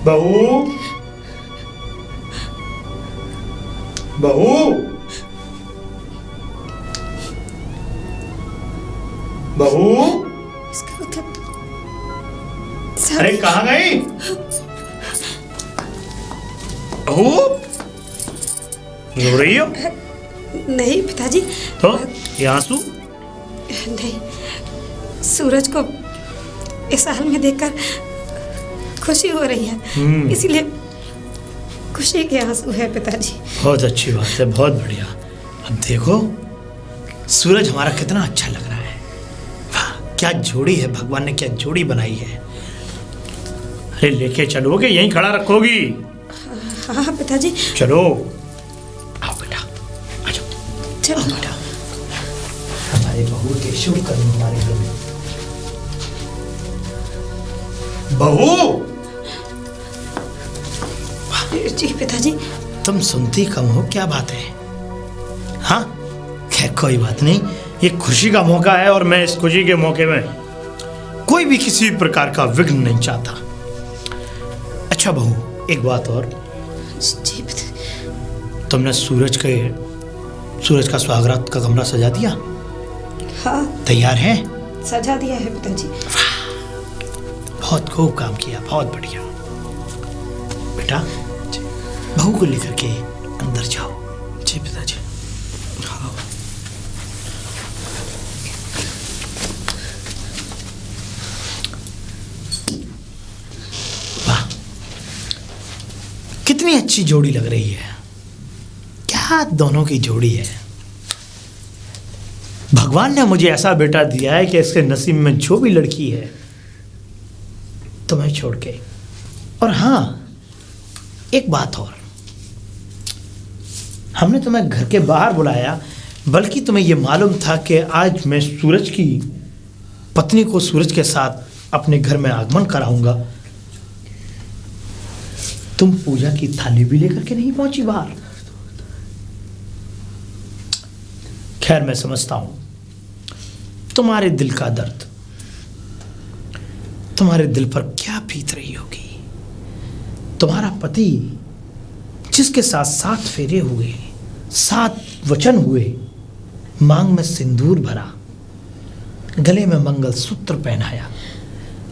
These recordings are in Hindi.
बहू, बहू, बहू, इसका मतलब अरे कहाँ गई बहू? रो रही हो? नहीं पिताजी। तो ये आंसू? नहीं, सूरज को इस हाल में देखकर खुशी हो रही है, इसलिए खुशी के आंसू है पिताजी। बहुत अच्छी बात है, बहुत बढ़िया। अब देखो सूरज हमारा कितना अच्छा लग रहा है। वाह, क्या जोड़ी है, भगवान ने क्या जोड़ी बनाई है। अरे लेके चलोगे, यहीं खड़ा रखोगी? हाँ पिताजी। चलो आओ बेटा, आ जाओ। चलो बेटा, हमारे बहू के शुभ कर्म हमारे घर में। बहू, जी पिताजी। तुम सुनती कम हो, क्या बात है? हाँ खैर कोई बात नहीं, ये खुशी का मौका है और मैं इस खुशी के मौके में कोई भी किसी प्रकार का विघ्न नहीं चाहता। अच्छा बहू, एक बात और, जी पिताजी। तुमने सूरज का स्वागत का कमरा सजा दिया? हाँ तैयार है? सजा दिया है पिताजी। बहुत खूब काम किया, बहुत बढ़िया। बेटा बहू को लेकर के अंदर जाओ। जी पिताजी। हाँ। वाह, कितनी अच्छी जोड़ी लग रही है। क्या दोनों की जोड़ी है। भगवान ने मुझे ऐसा बेटा दिया है कि इसके नसीब में जो भी लड़की है तुम्हें छोड़ के। और हाँ एक बात और, हमने तुम्हें घर के बाहर बुलाया बल्कि तुम्हें यह मालूम था कि आज मैं सूरज की पत्नी को सूरज के साथ अपने घर में आगमन कराऊंगा। तुम पूजा की थाली भी लेकर के नहीं पहुंची बाहर। खैर मैं समझता हूं तुम्हारे दिल का दर्द, तुम्हारे दिल पर क्या बीत रही होगी। तुम्हारा पति जिसके साथ 7 फेरे हुए, 7 वचन हुए, मांग में सिंदूर भरा, गले में मंगलसूत्र पहनाया,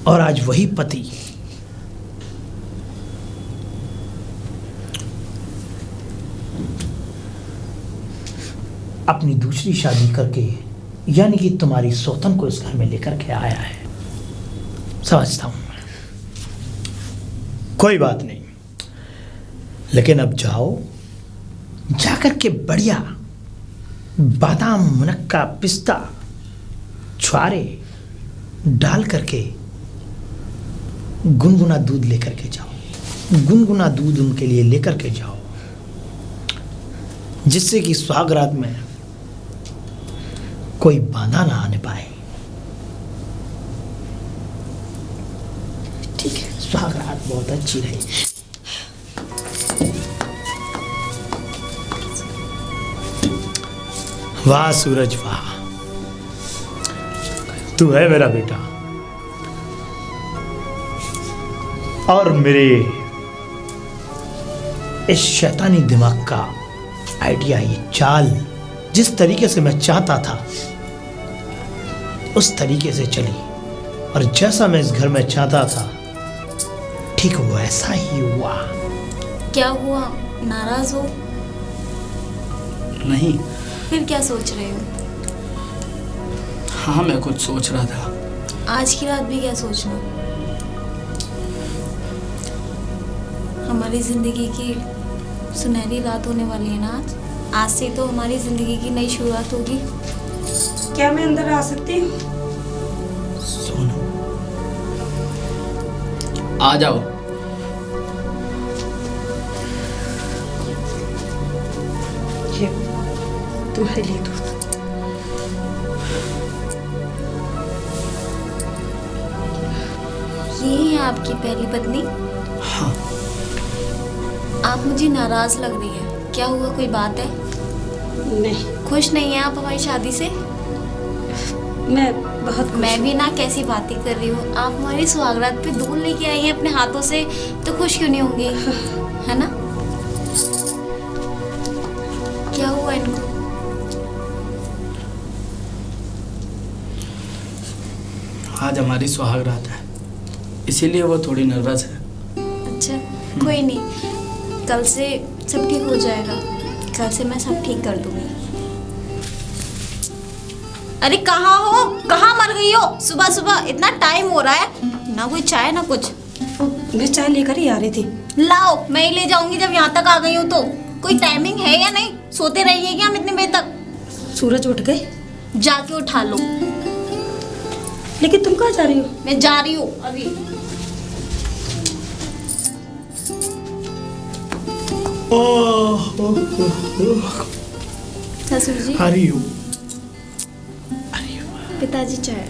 और आज वही पति अपनी दूसरी शादी करके, यानी कि तुम्हारी सौतन को इस घर में लेकर के आया है। समझता हूं, कोई बात नहीं, लेकिन अब जाओ, जाकर के बढ़िया बादाम, मुनक्का, पिस्ता, छुआरे डाल करके गुनगुना दूध लेकर के जाओ। गुनगुना दूध उनके लिए लेकर के जाओ, जिससे कि सुहागरात में कोई बाधा ना आने पाए। ठीक है, सुहागरात बहुत अच्छी रही। वाह सूरज वाह, तू है मेरा बेटा। और मेरे इस शैतानी दिमाग का आइडिया, ये चाल जिस तरीके से मैं चाहता था उस तरीके से चली, और जैसा मैं इस घर में चाहता था ठीक वैसा ही हुआ। क्या हुआ, नाराज हो? नहीं। फिर क्या सोच रहे हो? हाँ मैं कुछ सोच रहा था। आज की रात भी क्या सोचना? हमारी जिंदगी की सुनहरी रात होने वाली है ना आज से तो हमारी जिंदगी की नई शुरुआत होगी। क्या मैं अंदर आ सकती हूँ? सोनू आ जाओ। ये तुम्हारे लिए दूध। ये है आपकी पहली पत्नी? हाँ। आप मुझे नाराज लग रही है, क्या हुआ, कोई बात है? नहीं। खुश नहीं है आप हमारी शादी से? मैं बहुत खुश मैं हूँ। भी ना कैसी बातें कर रही हूँ, आप हमारी सुहागरात पे दूध लेके आई हैं अपने हाथों से, तो खुश क्यों नहीं होंगी, है ना? क्या हुआ इनको? आज हमारी सुहागरात है, इसीलिए वो थोड़ी नर्वस है। अच्छा, कोई नहीं, कल से सब ठीक हो जाएगा, कल से मैं सब ठीक कर दूंगी। अरे कहाँ हो, कहाँ मर गई हो? सुबह सुबह इतना टाइम हो रहा है, ना कोई चाय ना कुछ। मैं चाय लेकर ही आ रही थी। लाओ, मैं ही ले जाऊंगी जब यहाँ तक आ गई हूँ तो। कोई टाइमिंग है या नहीं? सोते रहिए क्या हम इतने बजे तक? सूरज उठ गए? जाके उठा लो। लेकिन तुम कहाँ जा रही हो? मैं जा रही हूँ अभी। ससुर जी, हरिओ पिताजी चाय।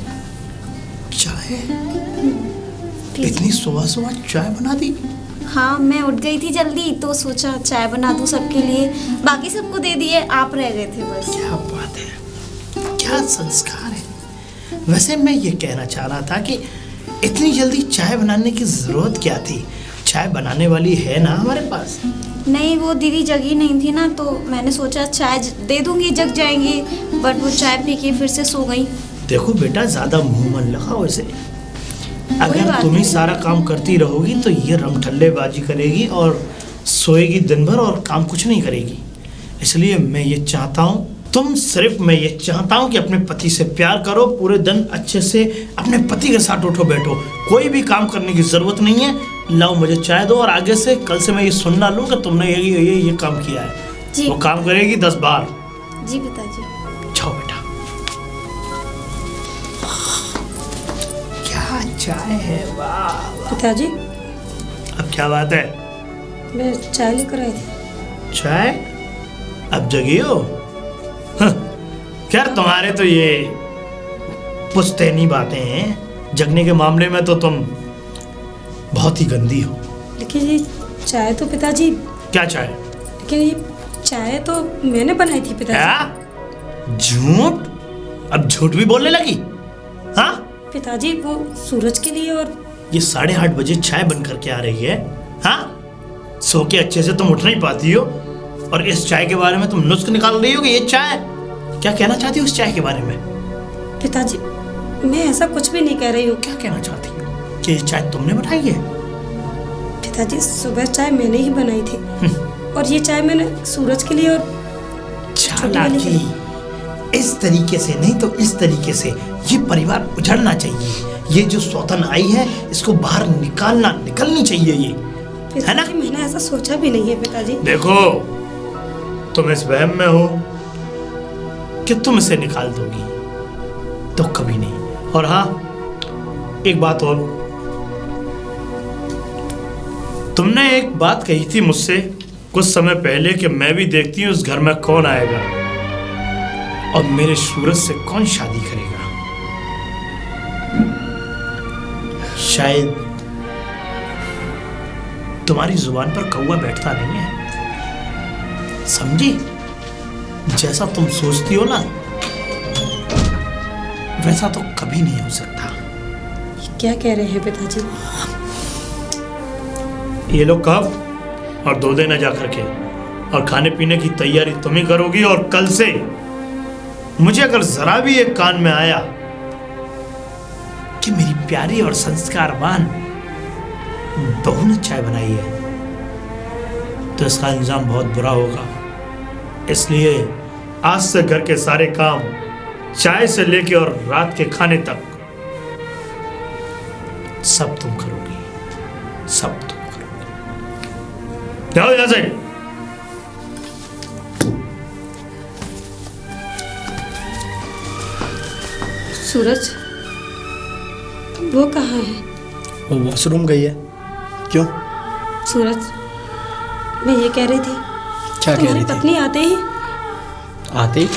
चाय? पीजिए। इतनी सुबह सुबह चाय बना दी? हाँ, मैं उठ गई थी जल्दी तो सोचा चाय बना दूँ सबके लिए, बाकी सबको दे दिए, आप रह गए थे बस। क्या बात है, क्या संस्कार है। वैसे मैं ये कहना चाह रहा था कि इतनी जल्दी चाय बनाने की जरूरत क्या थी? चाय बनाने वाली है ना हमारे पास। नहीं, वो दीदी जगी नहीं थी ना, तो मैंने सोचा चाय दे दूंगी, जग जाएंगी, बट वो चाय पी के फिर से सो गई। देखो बेटा, ज्यादा मुंह मन लगाओ इसे। अगर बात तुम ही नहीं। सारा काम करती रहोगी तो ये रमठल्लेबाजी करेगी और सोएगी दिन भर और काम कुछ नहीं करेगी। इसलिए मैं ये चाहता हूँ, मैं ये चाहता हूँ कि अपने पति से प्यार करो, पूरे दिन अच्छे से अपने पति के साथ उठो बैठो, कोई भी काम करने की जरूरत नहीं है। लाओ मुझे चाय दो और आगे से कल से मैं ये सुनना लूँ कि तुमने ये काम किया है। जी। वो काम करेगी 10 बार। जी पिताजी। जाओ बेटा। क्या चाय है, वाह। पिताजी, अब क्या बात है? मैं चाय लेकर आई थी। चाय? अब जगी हो? खैर तुम्हारे तो ये पुश्तैनी बातें हैं, जगने के मामले में तो तुम बहुत ही गंदी हो। लेकिन ये चाय तो पिताजी, क्या चाय? लेकिन ये चाय तो मैंने बनाई थी पिताजी। क्या? झूठ? अब झूठ भी बोलने लगी? हाँ? पिताजी, वो सूरज के लिए। और ये 8:30 बजे चाय बन करके आ रही है? हाँ? सो के अच्छे से तुम उठ नहीं पाती हो और इस चाय के बारे में तुम नुस्ख निकाल रही हो कि ये चाय। क्या कहना चाहती हो इस चाय के बारे में? पिताजी, मैं ऐसा कुछ भी नहीं कह रही हूँ। क्या कहना चाहती हो कि ये चाय तुमने बनाई है? पिताजी, सुबह चाय मैंने ही बनाई थी और ये चाय मैंने सूरज के लिए और चालाकी। इस तरीके से नहीं तो इस तरीके से ये परिवार उजड़ना चाहिए। ये जो सौतन आई है इसको बाहर निकलनी चाहिए ये, है ना? पिताजी, मैंने ऐसा सोचा भी नहीं है पिताजी। देखो, तुम इस वहम में हो कि तुम इसे निकाल दोगी, तो कभी नहीं। और हाँ, एक बात और, तुमने एक बात कही थी मुझसे कुछ समय पहले कि मैं भी देखती हूँ इस घर में कौन आएगा और मेरे सूरज से कौन शादी करेगा। शायद तुम्हारी जुबान पर कौवा बैठता नहीं है, समझी? जैसा तुम सोचती हो ना वैसा तो कभी नहीं हो सकता। क्या कह रहे हैं पिताजी? ये लो कप और दो देना जा करके, और खाने पीने की तैयारी तुम ही करोगी। और कल से मुझे अगर जरा भी एक कान में आया कि मेरी प्यारी और संस्कारवान बहू ने चाय बनाई है तो इसका इंजाम बहुत बुरा होगा। इसलिए आज से घर के सारे काम, चाय से लेके और रात के खाने तक, सब तुम करोगी, सब तुम करोगी। जाओ यहां से। सूरज, वो कहाँ है? वो वॉशरूम गई है। क्यों? सूरज, मैं ये कह रही थी, क्या कह तुम्हारी रही थी? पत्नी आते ही, आती?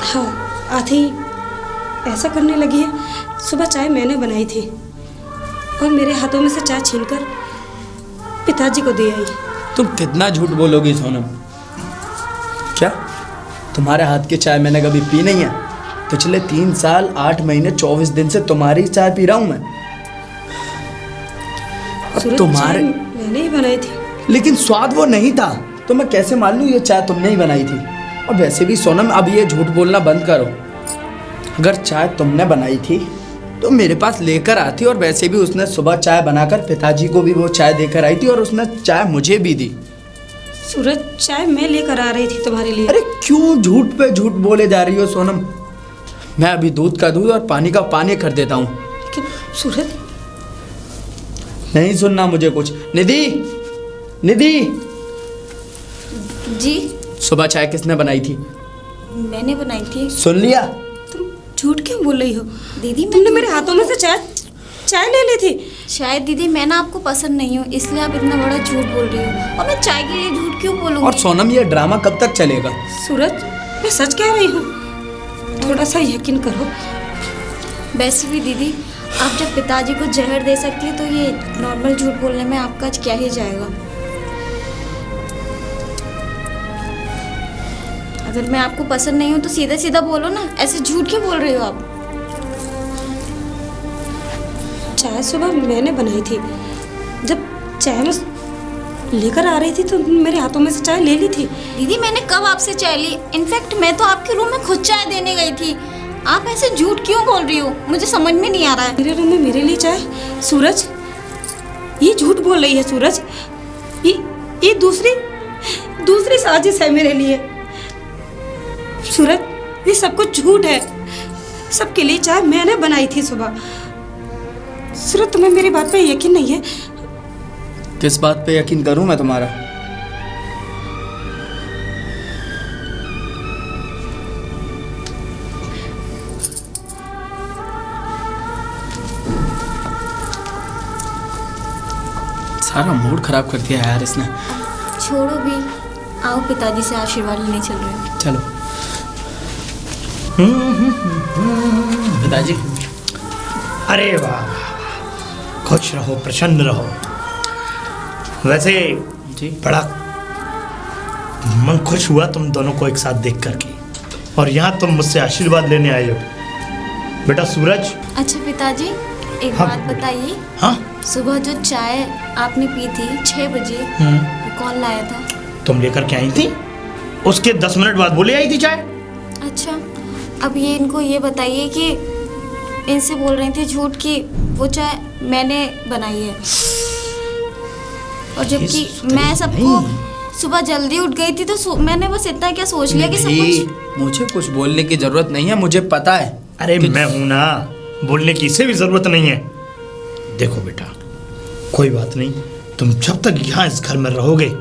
हाँ आते ही ऐसा करने लगी है। सुबह चाय मैंने बनाई थी और मेरे हाथों में से चाय छीनकर पिताजी को दे आई। तुम कितना झूठ बोलोगी सोनम? क्या तुम्हारे हाथ की चाय मैंने कभी पी नहीं है? पिछले 3 साल 8 महीने 24 दिन से तुम्हारी चाय पी रहा हूँ मैं। सूरज, तुम्हारे चाय मैंने ही बनाई थी। लेकिन स्वाद वो नहीं था, तो मैं कैसे मान लूँ ये चाय तुमने ही बनाई थी। और वैसे भी सोनम, अब ये झूठ बोलना बंद करो। अगर चाय तुमने बनाई थी तो मेरे पास लेकर आती, और वैसे भी उसने सुबह चाय बनाकर पिताजी को भी वो चाय देकर आई थी, और उसने चाय मुझे भी दी। सूरज, चाय मैं लेकर आ रही थी तुम्हारे लिए। अरे क्यों झूठ पे झूठ बोले जा रही हो सोनम? मैं अभी दूध का दूध और पानी का पानी कर देता हूँ। लेकिन सूरज, नहीं सुनना मुझे कुछ। निधि, निधि, जी सुबह चाय किसने बनाई थी? मैंने बनाई थी। सुन लिया? तुम झूठ क्यों बोल रही हो? दीदी तुमने मेरे हाथों में से चाय ले ली थी। शायद दीदी मैं ना आपको पसंद नहीं हूँ, इसलिए आप इतना बड़ा झूठ बोल रही हो। और मैं चाय के लिए झूठ क्यों बोलूँगी? और सोनम, ये ड्रामा कब तक चलेगा? सूरज, मैं सच कह रही हूँ, थोड़ा सा यकीन करो। वैसे भी दीदी, आप जब पिताजी को जहर दे सकती है तो ये नॉर्मल झूठ बोलने में आपका क्या ही जाएगा। अगर मैं आपको पसंद नहीं हूँ तो सीधा सीधा बोलो ना, ऐसे झूठ क्यों बोल रही हो आप? चाय सुबह मैंने बनाई थी। जब चाय में लेकर आ रही थी तो मेरे हाथों में से चाय ले ली थी। दीदी मैंने कब आपसे चाय ली? इनफैक्ट मैं तो आपके रूम में खुद चाय देने गई थी। आप ऐसे झूठ क्यों बोल रही हो? मुझे समझ में नहीं आ रहा है। मेरे रूम में मेरे लिए चाय? सूरज, ये झूठ बोल रही है सूरज। ये दूसरी साजिश है मेरे लिए। सूरज, ये सब कुछ झूठ है। सबके लिए चाय मैंने बनाई थी सुबह। सूरज, तुम्हें मेरी बात पे यकीन नहीं है? किस बात पे यकीन करूं मैं तुम्हारा? सारा मूड खराब कर दिया यार इसने। छोड़ो भी, आओ पिताजी से आशीर्वाद लेने चल रहे हैं। चलो। पिताजी। अरे वाह, खुश रहो, प्रसन्न रहो। वैसे जी। बड़ा मन खुश हुआ तुम दोनों को एक साथ देख करके, और यहाँ तुम मुझसे आशीर्वाद लेने आए हो। बेटा सूरज। अच्छा पिताजी, एक हाँ। बात बताइए। हाँ, सुबह जो चाय आपने पी थी 6 बजे, वो कौन लाया था? तुम लेकर के आई थी, उसके 10 मिनट बाद बोले आई थी चाय। अच्छा, अब ये इनको ये बताइए कि इनसे बोल रही थी झूठ कि वो चाय मैंने बनाई है, और जबकि मैं सबको सुबह जल्दी उठ गई थी तो मैंने बस इतना क्या सोच लिया कि सब कुछ। मुझे कुछ बोलने की जरूरत नहीं है, मुझे पता है। अरे मैं हूं ना, बोलने की इसे भी जरूरत नहीं है। देखो बेटा, कोई बात नहीं, तुम जब तक यहाँ इस घर में रहोगे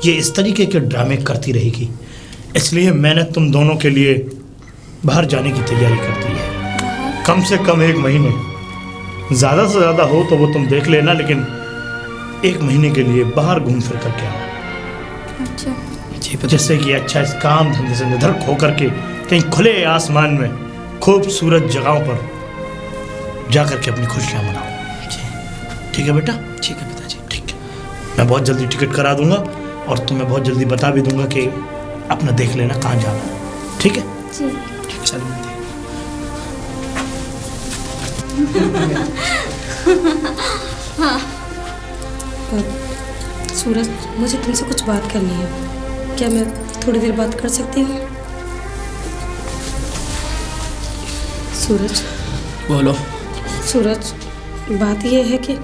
ये इस तरीके के ड्रामे करती रहेगी, इसलिए मैंने तुम दोनों के लिए बाहर जाने की तैयारी कर दी है। कम से कम 1 महीने, ज़्यादा से ज़्यादा हो तो वो तुम देख लेना, लेकिन 1 महीने के लिए बाहर घूम फिर करके आओ। अच्छा, जिससे कि अच्छा इस काम धंधे से निधड़क होकर के कहीं खुले आसमान में खूबसूरत जगहों पर जा करके अपनी खुशियाँ मनाओ। ठीक है बेटा? ठीक है पिताजी। ठीक है, मैं बहुत जल्दी टिकट करा दूंगा और तुम्हें बहुत जल्दी बता भी दूंगा कि अपना देख लेना कहाँ जाना है। ठीक है? जी। चलो मिलते हैं। सूरज, मुझे तुमसे कुछ बात करनी है, क्या मैं थोड़ी देर बात कर सकती हूँ? सूरज। बोलो। सूरज, बात यह है कि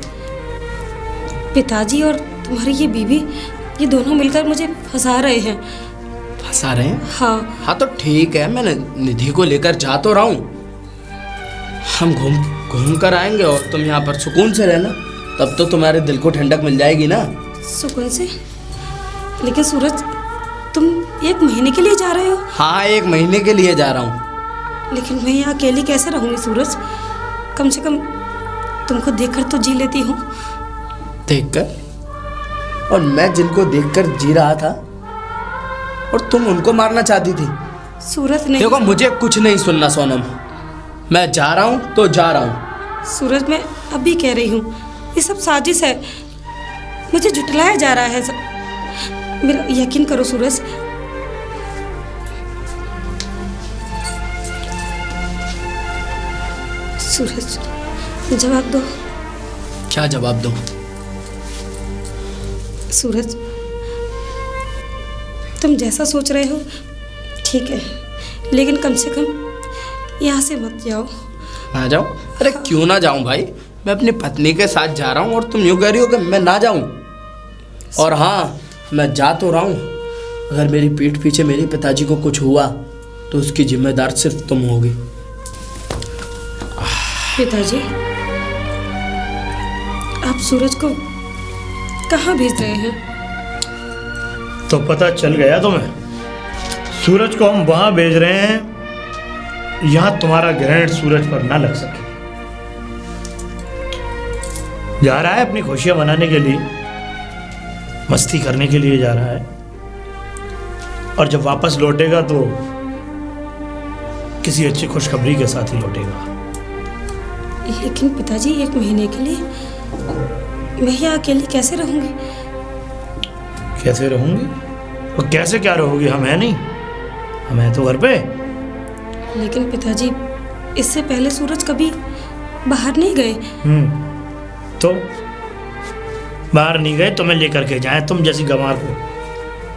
पिताजी और तुम्हारी ये बीवी, ये दोनों मिलकर मुझे फंसा रहे हैं। फंसा रहे हैं? हाँ। हाँ तो ठीक है, मैं निधि को लेकर जा तो रहा हूँ। हम घूम कर आएंगे और तुम यहाँ पर सुकून से रहना, तब तो तुम्हारे दिल को ठंडक मिल जाएगी ना। सुकून से? लेकिन सूरज, तुम 1 महीने के लिए जा रहे हो? हाँ, 1 महीने के लिए जा रहा हूँ। लेकिन मैं यहाँ अकेली कैसे रहूँगी सूरज? कम से कम तुमको देखकर तो जी लेती हूँ। देखकर? और मैं जिनको देखकर जी रहा था और तुम उनको मारना चाहती थी। सूरज नहीं। देखो, मुझे कुछ नहीं सुनना सोनम, मैं जा रहा हूँ तो जा रहा हूँ। सूरज, मैं अभी कह रही हूँ, ये सब साजिश है, मुझे झुठलाया जा रहा है सब। मेरा यकीन करो सूरज। सूरज, जवाब दो। क्या जवाब दूं? सूरज, तुम जैसा सोच रहे हो ठीक है, लेकिन कम से कम यहाँ से मत जाओ। ना जाऊं? अरे क्यों ना जाऊं भाई, मैं अपनी पत्नी के साथ जा रहा हूँ और तुम यूँ कह रही हो कि मैं ना जाऊं। और हाँ, मैं जा तो रहा हूँ, अगर मेरी पीठ पीछे मेरे पिताजी को कुछ हुआ तो उसकी जिम्मेदार सिर्फ तुम होगी। पिताजी, आप सूरज को कहाँ भेज रहे हैं? तो पता चल गया तुम्हें? सूरज को हम वहां भेज रहे हैं यहां तुम्हारा ग्रहण सूरज पर ना लग सके। जा रहा है अपनी खुशियां मनाने के लिए, मस्ती करने के लिए जा रहा है, और जब वापस लौटेगा तो किसी अच्छी खुशखबरी के साथ ही लौटेगा। लेकिन पिताजी, 1 महीने के लिए मैं यहाँ अकेली कैसे रहूंगी? कैसे रहूंगी? और कैसे क्या रहोगी? हम है नहीं? हम है तो घर पे। लेकिन पिताजी, इससे पहले सूरज कभी बाहर नहीं गए। तो बाहर नहीं गए तो मैं लेकर के जाए तुम जैसी गंवार को?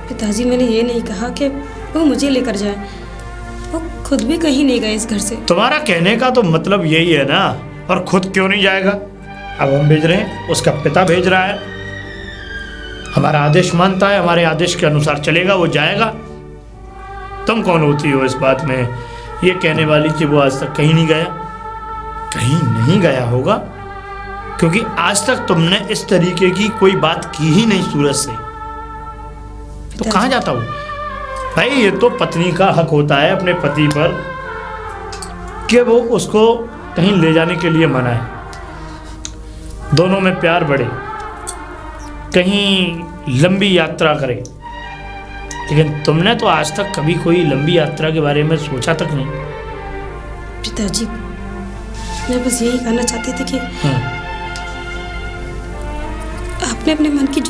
पिताजी, मैंने ये नहीं कहा कि वो मुझे लेकर जाए, वो खुद भी कहीं नहीं गए इस घर से। तुम्हारा कहने का तो मतलब यही है ना। और खुद क्यों नहीं जाएगा? अब हम भेज रहे हैं, उसका पिता भेज रहा है, हमारा आदेश मानता है, हमारे आदेश के अनुसार चलेगा, वो जाएगा। तुम कौन होती हो इस बात में ये कहने वाली कि वो आज तक कहीं नहीं गया? कहीं नहीं गया होगा, क्योंकि आज तक तुमने इस तरीके की कोई बात की ही नहीं सूरज से। तो कहाँ जाता हूँ भाई? ये तो पत्नी का हक होता है अपने पति पर कि वो उसको कहीं ले जाने के लिए मनाए, दोनों में प्यार बढ़े, कहीं लंबी यात्रा करे। लेकिन तुमने तो आज तक कभी कोई लंबी यात्रा के बारे में सोचा तक नहीं। पिताजी, मैं बस यही कहना चाहती थी कि आपने अपने मन की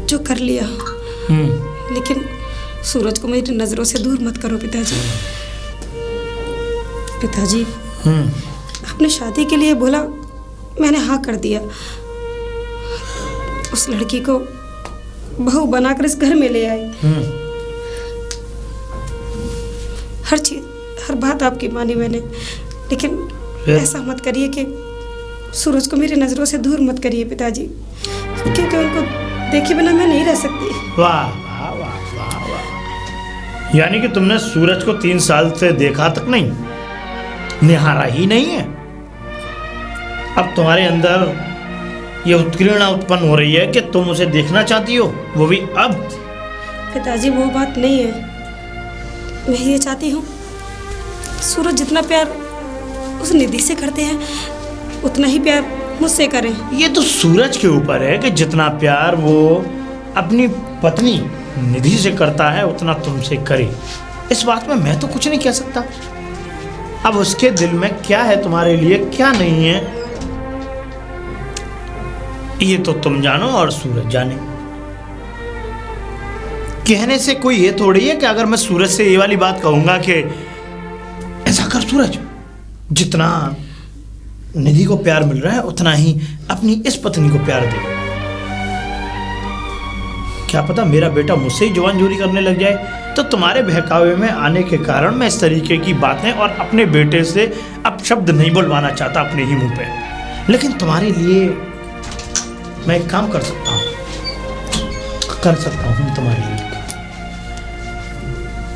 जो कर लिया, लेकिन सूरज को मेरी नजरों से दूर मत करो पिताजी। पिताजी, आपने शादी के लिए बोला, मैंने हाँ कर दिया। उस लड़की को बहू बनाकर इस घर में ले आए। हर चीज, हर बात आपकी मानी मैंने, लेकिन ऐसा मत करिए कि सूरज को मेरी नजरों से दूर मत करिए पिताजी, क्योंकि उनको देखे बिना मैं नहीं रह सकती। वाह वाह वाह वाह वाह। यानी कि तुमने सूरज को 3 साल से देखा तक नहीं, निहारा ही नहीं है। अब तुम्हारे अंदर ये उत्कीर्णता उत्पन्न हो रही है कि तुम उसे देखना चाहती हो, वो भी अब। पिताजी, वो बात नहीं है। मैं ये चाहती हूँ सूरज जितना प्यार उस निधि से करते हैं उतना ही प्यार मुझसे करें। ये तो सूरज के ऊपर है कि जितना प्यार वो अपनी पत्नी निधि से करता है उतना तुमसे करे। इस बात में मैं तो कुछ नहीं कह सकता। अब उसके दिल में क्या है तुम्हारे लिए, क्या नहीं है, ये तो तुम जानो और सूरज जाने। कहने से कोई ये थोड़ी है कि अगर मैं सूरज से ये वाली बात कहूंगा कि ऐसा कर सूरज, जितना निधि को प्यार मिल रहा है उतना ही अपनी इस पत्नी को प्यार दे। क्या पता मेरा बेटा मुझसे ही जवानजोरी करने लग जाए। तो तुम्हारे बहकावे में आने के कारण मैं इस तरीके की बातें और अपने बेटे से अब शब्द नहीं बुलवाना चाहता अपने ही मुंह पे। लेकिन तुम्हारे लिए मैं एक काम कर सकता हूँ तुम्हारे लिए,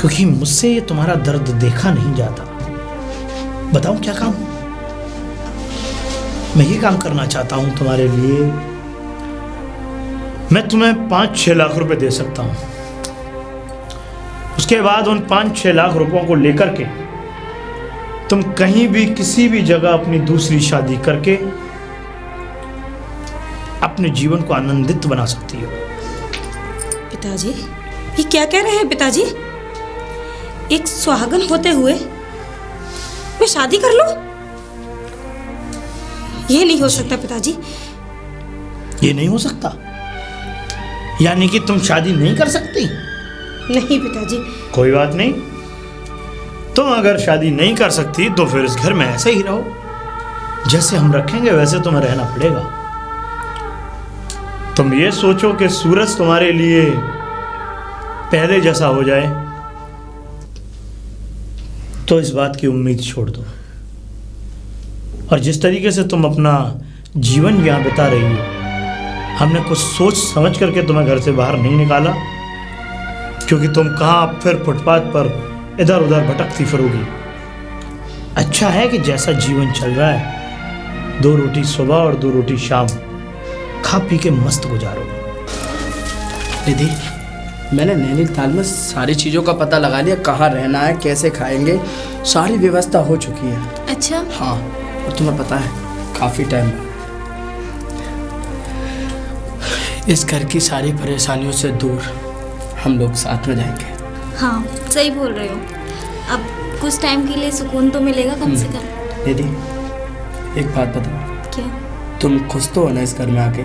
क्योंकि मुझसे ये तुम्हारा दर्द देखा नहीं जाता। बताऊं क्या काम? मैं ये काम करना चाहता हूं तुम्हारे लिए। मैं तुम्हें 5-6 लाख रुपए दे सकता हूं। उसके बाद उन 5-6 लाख रुपयों को लेकर के तुम कहीं भी किसी भी जगह अपनी दूसरी शादी करके अपने जीवन को आनंदित बना सकती हो। पिताजी, ये क्या कह रहे हैं पिताजी? एक सुहागन होते हुए मैं शादी कर लूं? ये नहीं हो सकता पिताजी। ये नहीं हो सकता? यानी कि तुम शादी नहीं कर सकती? नहीं पिताजी। कोई बात नहीं, तुम अगर शादी नहीं कर सकती तो फिर इस घर में ऐसे ही रहो, जैसे हम रखेंगे वैसे तुम्हें रहना पड़ेगा। तुम ये सोचो कि सूरज तुम्हारे लिए पहले जैसा हो जाए, तो इस बात की उम्मीद छोड़ दो। और जिस तरीके से तुम अपना जीवन यहाँ बिता रही हो, हमने कुछ सोच समझ करके तुम्हें घर से बाहर नहीं निकाला, क्योंकि तुम कहाँ फिर फुटपाथ पर इधर उधर भटकती फिरोगी। अच्छा है कि जैसा जीवन चल रहा है, 2 रोटी सुबह और 2 रोटी शाम खा पी के मस्त गुजारो। दीदी, मैंने नैनीताल में सारी चीज़ों का पता लगा लिया, कहाँ रहना है, कैसे खाएंगे, सारी व्यवस्था हो चुकी है। अच्छा। हाँ, और तुम्हें पता है काफ़ी टाइम बाद इस घर की सारी परेशानियों से दूर हम लोग साथ में जाएंगे। हाँ, सही बोल रहे हो। अब कुछ टाइम के लिए सुकून तो मिलेगा कम से कम। दीदी, एक बात बताओ, क्या? तुम खुश तो हो ना इस घर में आके?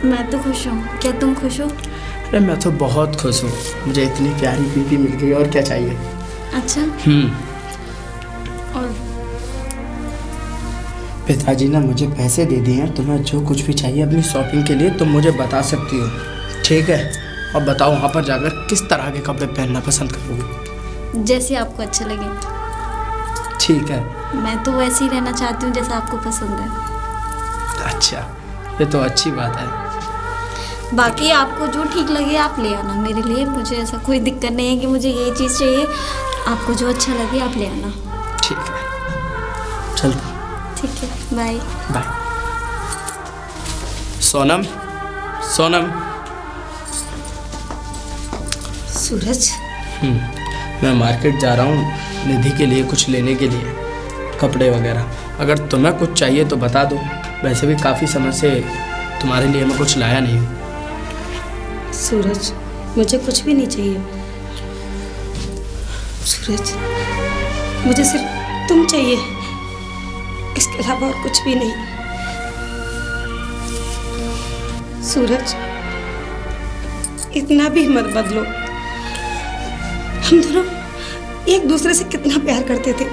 मैं तो खुश हूँ, क्या तुम खुश हो? अरे मैं तो बहुत खुश हूँ, मुझे इतनी प्यारी बीवी मिल गई, और क्या चाहिए। अच्छा। और पिताजी ने मुझे पैसे दे दिए हैं, तुम्हें जो कुछ भी चाहिए अपनी शॉपिंग के लिए तुम मुझे बता सकती हो, ठीक है? और बताओ वहाँ पर जाकर किस तरह के कपड़े पहनना पसंद करोगे? जैसे आपको अच्छा लगे। ठीक है। मैं तो वैसे ही रहना चाहती हूँ जैसा आपको पसंद है। अच्छा, ये तो अच्छी बात है। बाकी आपको जो ठीक लगे आप ले आना मेरे लिए, मुझे ऐसा कोई दिक्कत नहीं है कि मुझे यही चीज़ चाहिए। आपको जो अच्छा लगे आप ले आना। ठीक है, चलता। ठीक है, बाय बाय। सोनम, सोनम। सूरज, मैं मार्केट जा रहा हूँ निधि के लिए कुछ लेने के लिए, कपड़े वगैरह। अगर तुम्हें कुछ चाहिए तो बता दो, वैसे भी काफ़ी समय से तुम्हारे लिए मैं कुछ लाया नहीं हूँ। सूरज, मुझे कुछ भी नहीं चाहिए। सूरज, मुझे सिर्फ तुम चाहिए, इसके अलावा और कुछ भी नहीं। सूरज, इतना भी मत बदलो। हम दोनों एक दूसरे से कितना प्यार करते थे,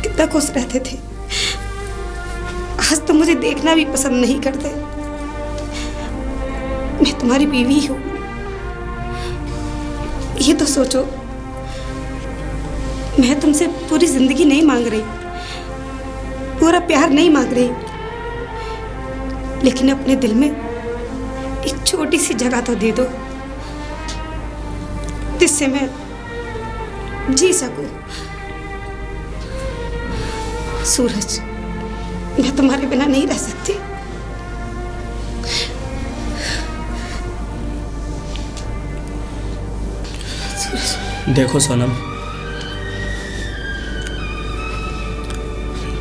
कितना खुश रहते थे। आज तो मुझे देखना भी पसंद नहीं करते। मैं तुम्हारी बीवी हूं, ये तो सोचो। मैं तुमसे पूरी जिंदगी नहीं मांग रही, पूरा प्यार नहीं मांग रही, लेकिन अपने दिल में एक छोटी सी जगह तो दे दो, जिससे मैं जी सकूं। सूरज, मैं तुम्हारे बिना नहीं रह सकती। देखो सोनम,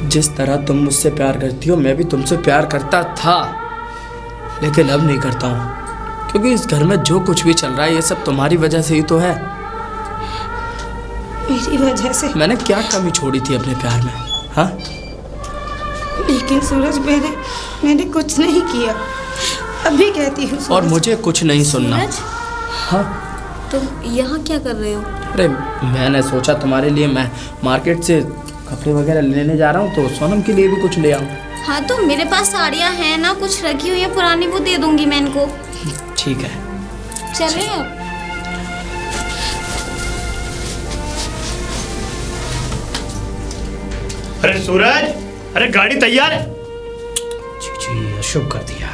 जिस तरह तुम मुझसे प्यार करती हो मैं भी तुमसे प्यार करता था, लेकिन अब नहीं करता हूँ, क्योंकि इस घर में जो कुछ भी चल रहा है ये सब तुम्हारी वजह से ही तो है। मेरी वजह से? मैंने क्या कमी छोड़ी थी अपने प्यार में? हाँ, लेकिन सूरज, मैंने कुछ नहीं किया, अभी कहती हूँ। और मुझे कुछ नहीं सुनना। सूरज, हाँ, तुम यहाँ क्या कर रहे हो? अरे मैंने सोचा तुम्हारे लिए मैं मार्केट से कपड़े वगैरह लेने जा रहा हूँ, तो सोनम के लिए भी कुछ ले आऊँ। हाँ, तो मेरे पास साड़ियाँ हैं ना, कुछ रखी हुई है पुरानी, वो दे दूंगी मैं इनको। ठीक है, चलें अब? अरे सूरज, अरे गाड़ी तैयार है। जी जी, शुभ कर दिया।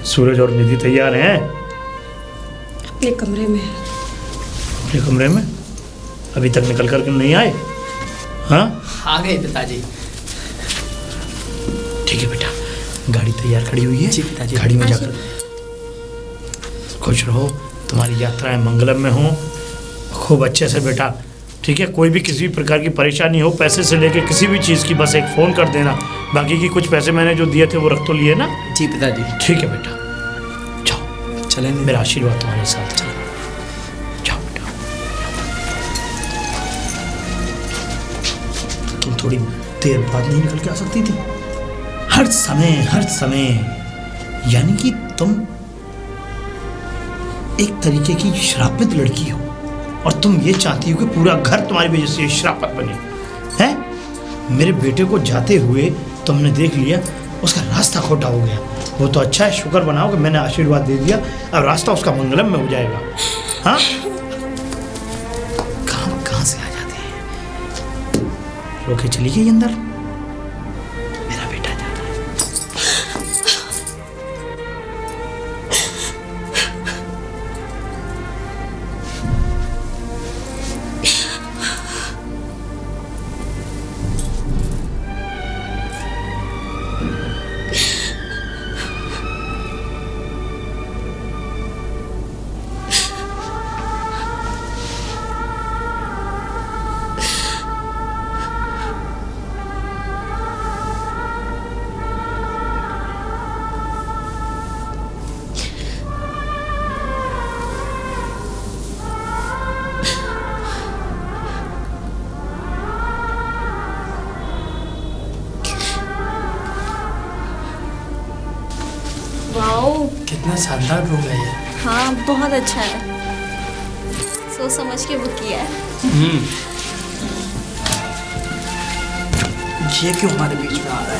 सूरज और निधि तैयार हैं? अपने कमरे में। अपने कमरे में? अभी तक निकल कर नहीं आए? हाँ, आ गए पिताजी। ठीक है बेटा, गाड़ी तैयार खड़ी हुई है। जी पिताजी। गाड़ी में जाकर खुश रहो, तुम्हारी यात्राएं मंगलम में हो, खूब अच्छे से बेटा। ठीक है, कोई भी किसी भी प्रकार की परेशानी हो, पैसे से लेके किसी भी चीज़ की बस एक फ़ोन कर देना। बाकी की कुछ पैसे मैंने जो दिए थे वो रख तो लिए ना? जी पिताजी। ठीक है बेटा, जाओ, चलें। मेरा आशीर्वाद तुम्हारे साथ। चलो जाओ बेटा। तुम थोड़ी देर बाद नहीं निकल के आ सकती थी? हर समय यानी कि तुम एक तरीके की श्रापित लड़की हो और तुम ये चाहती हो कि पूरा घर तुम्हारी वजह से श्रापित बने हैं। मेरे बेटे को जाते हुए तुमने देख लिया, उसका रास्ता खोटा हो गया। वो तो अच्छा है, शुक्र बनाओ कि मैंने आशीर्वाद दे दिया, अब रास्ता उसका मंगलम में हो जाएगा। हाँ, कहाँ से आ जाते हैं। रोके चली गई अंदर, मेरा बेटा जा रहा है। वाओ, कितना शानदार रूम है ये। हाँ बहुत अच्छा है, सोच समझ के बुक किया है। ये क्यों हमारे बीच में आ रहा है?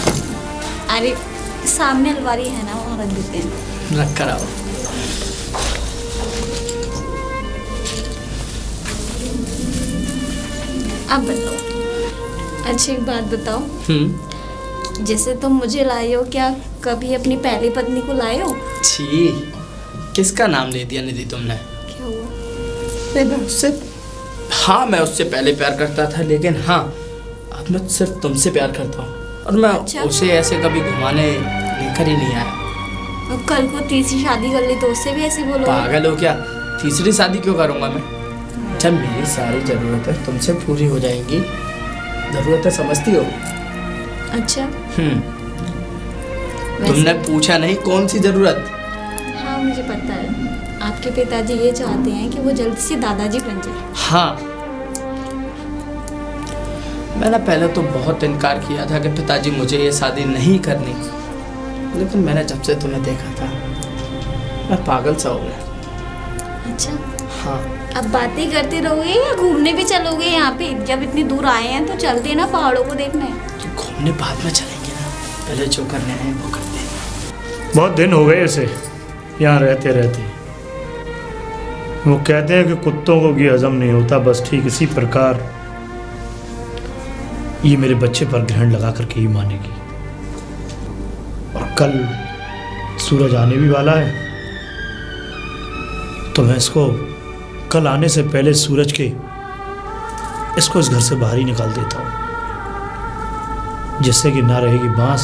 अरे सामने अलमारी है ना, वहाँ रख देते हैं। रख कर आओ। अब बताओ, अच्छी एक बात बताओ, जैसे तुम मुझे लाए हो, क्या कभी अपनी पहली पत्नी को लाए हो? छी, किसका नाम ले दिया निधि तुमने? क्या हुआ? नहीं, मैं उससे, हाँ मैं उससे पहले प्यार करता था, लेकिन हाँ अब मैं सिर्फ तुमसे प्यार करता हूँ। और मैं अच्छा? उसे ऐसे कभी घुमाने लेकर ही नहीं आया। और कल को तीसरी शादी कर ली तो उससे भी ऐसे बोलो? पागल हो क्या? तीसरी शादी क्यों करूँगा मैं? जब मेरी सारी ज़रूरतें तुमसे पूरी हो जाएंगी। ज़रूरतें समझती हो? अच्छा। तुमने पूछा नहीं कौन सी ज़रूरत? हाँ मुझे पता है, आपके पिताजी ये चाहते हैं कि वो जल्दी से दादाजी बन जाए। हाँ, मैंने पहले तो बहुत इनकार किया था कि पिताजी मुझे ये शादी नहीं करनी, लेकिन मैंने जब से तुम्हें देखा था मैं पागल सा हो गया। अच्छा, हाँ। अब बातें करते रहोगे या घूमने भी चलोगे? यहाँ पे जब इतनी दूर आए हैं तो चलते ना पहाड़ों को देखने। तो घूमने बाद में चलेंगे ना, पहले जो करने हैं वो करते हैं। बहुत दिन हो गए इसे यहाँ रहते रहते। वो कहते हैं कि कुत्तों को घी हजम नहीं होता, बस ठीक इसी प्रकार ये मेरे बच्चे पर ग्रहण लगा करके ही मानेगी। और कल सूरज आने भी वाला है, तो मैं इसको कल आने से पहले सूरज के इसको इस घर से बाहर ही निकाल देता हूँ, जिससे कि ना रहेगी बांस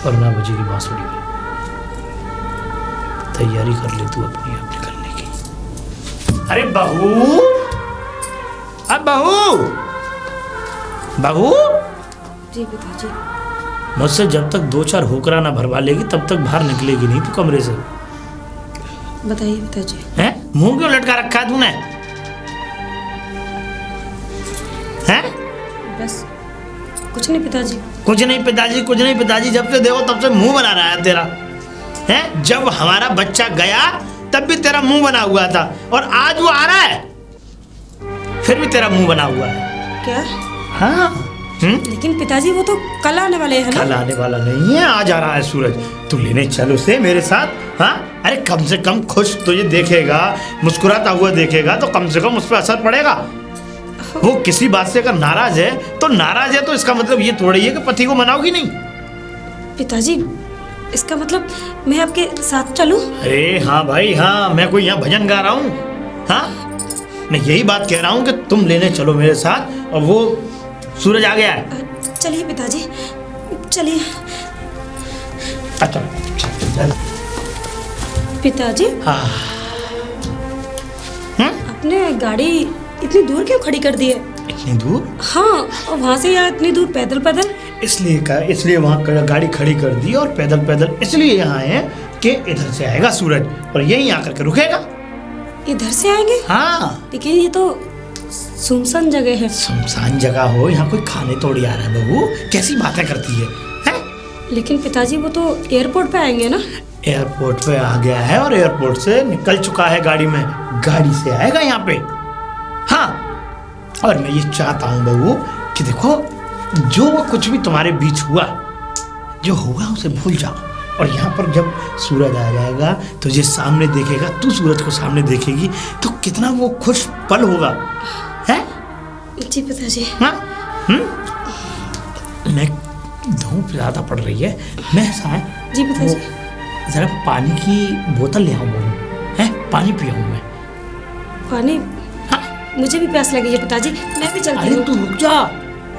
और ना बजेगी बांसुरी। तैयारी कर ले तू अपनी अब निकलने की। अरे बहू, अब बहू, बहू, जी पिताजी। मुझसे जब तक 2-4 होकरा ना भरवा लेगी तब तक बाहर निकलेगी नहीं तू कमरे से। बताइए पिताजी। हैं? मुंह क्यों लटका रखा है तूने? हैं? बस कुछ नहीं पिताजी। कुछ नहीं पिताजी, कुछ नहीं पिताजी, जब से देखो तब से मुंह बना रहा है तेरा। हैं? जब हमारा बच्चा गया तब भी तेरा मुंह बना हुआ था, और आज वो आ रहा है फिर भी तेरा मुंह बना हुआ है। क्या? हाँ। लेकिन पिताजी वो तो कल आने वाले हैं ना? कल आने वाला नहीं है, आज आ रहा है सूरज। तू लेने चल उसे मेरे साथ। हाँ, अरे कम से कम खुश तुझे देखेगा, मुस्कुराता हुआ देखेगा तो कम से कम उस पर असर पड़ेगा। वो किसी बात से अगर नाराज है तो इसका मतलब ये थोड़ी है कि पति को मनाओगी नहीं। पिताजी इसका मतलब मैं आपके साथ चलूं? अरे हाँ भाई हाँ, मैं कोई यहाँ भजन गा रहा हूँ? हाँ, मैं यही बात कह रहा हूँ कि तुम लेने चलो मेरे साथ। और वो सूरज आ गया है। चलिए पिताजी, चलिए। अच्छा चल। पिताजी हाँ। आपने गाड़ी इतनी दूर क्यों खड़ी कर दी है? इतनी दूर? हाँ, और वहाँ से यहाँ इतनी दूर पैदल पैदल? इसलिए वहाँ गाड़ी खड़ी कर दी और पैदल पैदल इसलिए यहाँ आए हैं कि इधर से आएगा सूरज और यहीं आकर के रुकेगा। इधर से आएंगे? हाँ। लेकिन ये तो सुनसान जगह है। सुनसान जगह हो, यहाँ कोई खाने तोड़ी आ रहा है बहू? कैसी बातें करती है? लेकिन पिताजी वो तो एयरपोर्ट पे आएंगे ना। एयरपोर्ट पे आ गया है और एयरपोर्ट से निकल चुका है गाड़ी में, गाड़ी से आएगा यहाँ पे। हाँ, और मैं ये चाहता हूँ बहू कि देखो जो कुछ भी तुम्हारे बीच हुआ, जो हुआ उसे भूल जाओ, और यहाँ पर जब सूरज आ जाएगा तो ये सामने देखेगा, तू सूरज को सामने देखेगी तो कितना वो खुश पल होगा, है? जी पिताजी। हाँ, मैं धूप ज़्यादा पड़ रही है, मैं ऐसा है जी पिताजी। ज़रा पानी की बोतल ले आऊँ बहू, है? पानी पियाऊँ मैं। पानी? हाँ, मुझे भी प्यास लगी है पिताजी, मैं भी चलती अरे हूँ। तू रुक जा,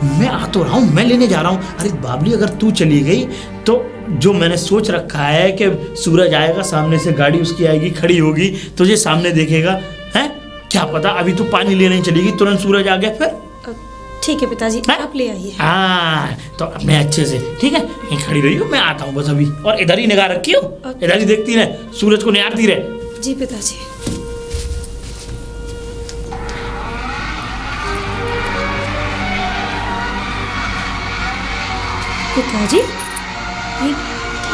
मैं आ तो रहा हूँ, मैं लेने जा रहा हूँ। अरे बाबली, अगर तू चली गई तो जो मैंने सोच रखा है कि सूरज आएगा, सामने से गाड़ी उसकी आएगी, खड़ी होगी, तुझे सामने देखेगा, है? क्या पता अभी तू पानी लेने ही चलेगी, तुरंत सूरज आ गया फिर। ठीक है पिताजी, हाँ? आप ले आइए। हाँ, तो अपने अच्छे से, ठीक है, यहीं खड़ी रही हो, मैं आता हूँ बस अभी। और इधर ही निगाह रखी हो, इधर ही देखती रहे, सूरज को निहारती रहे। जी पिताजी। पिताजी, ये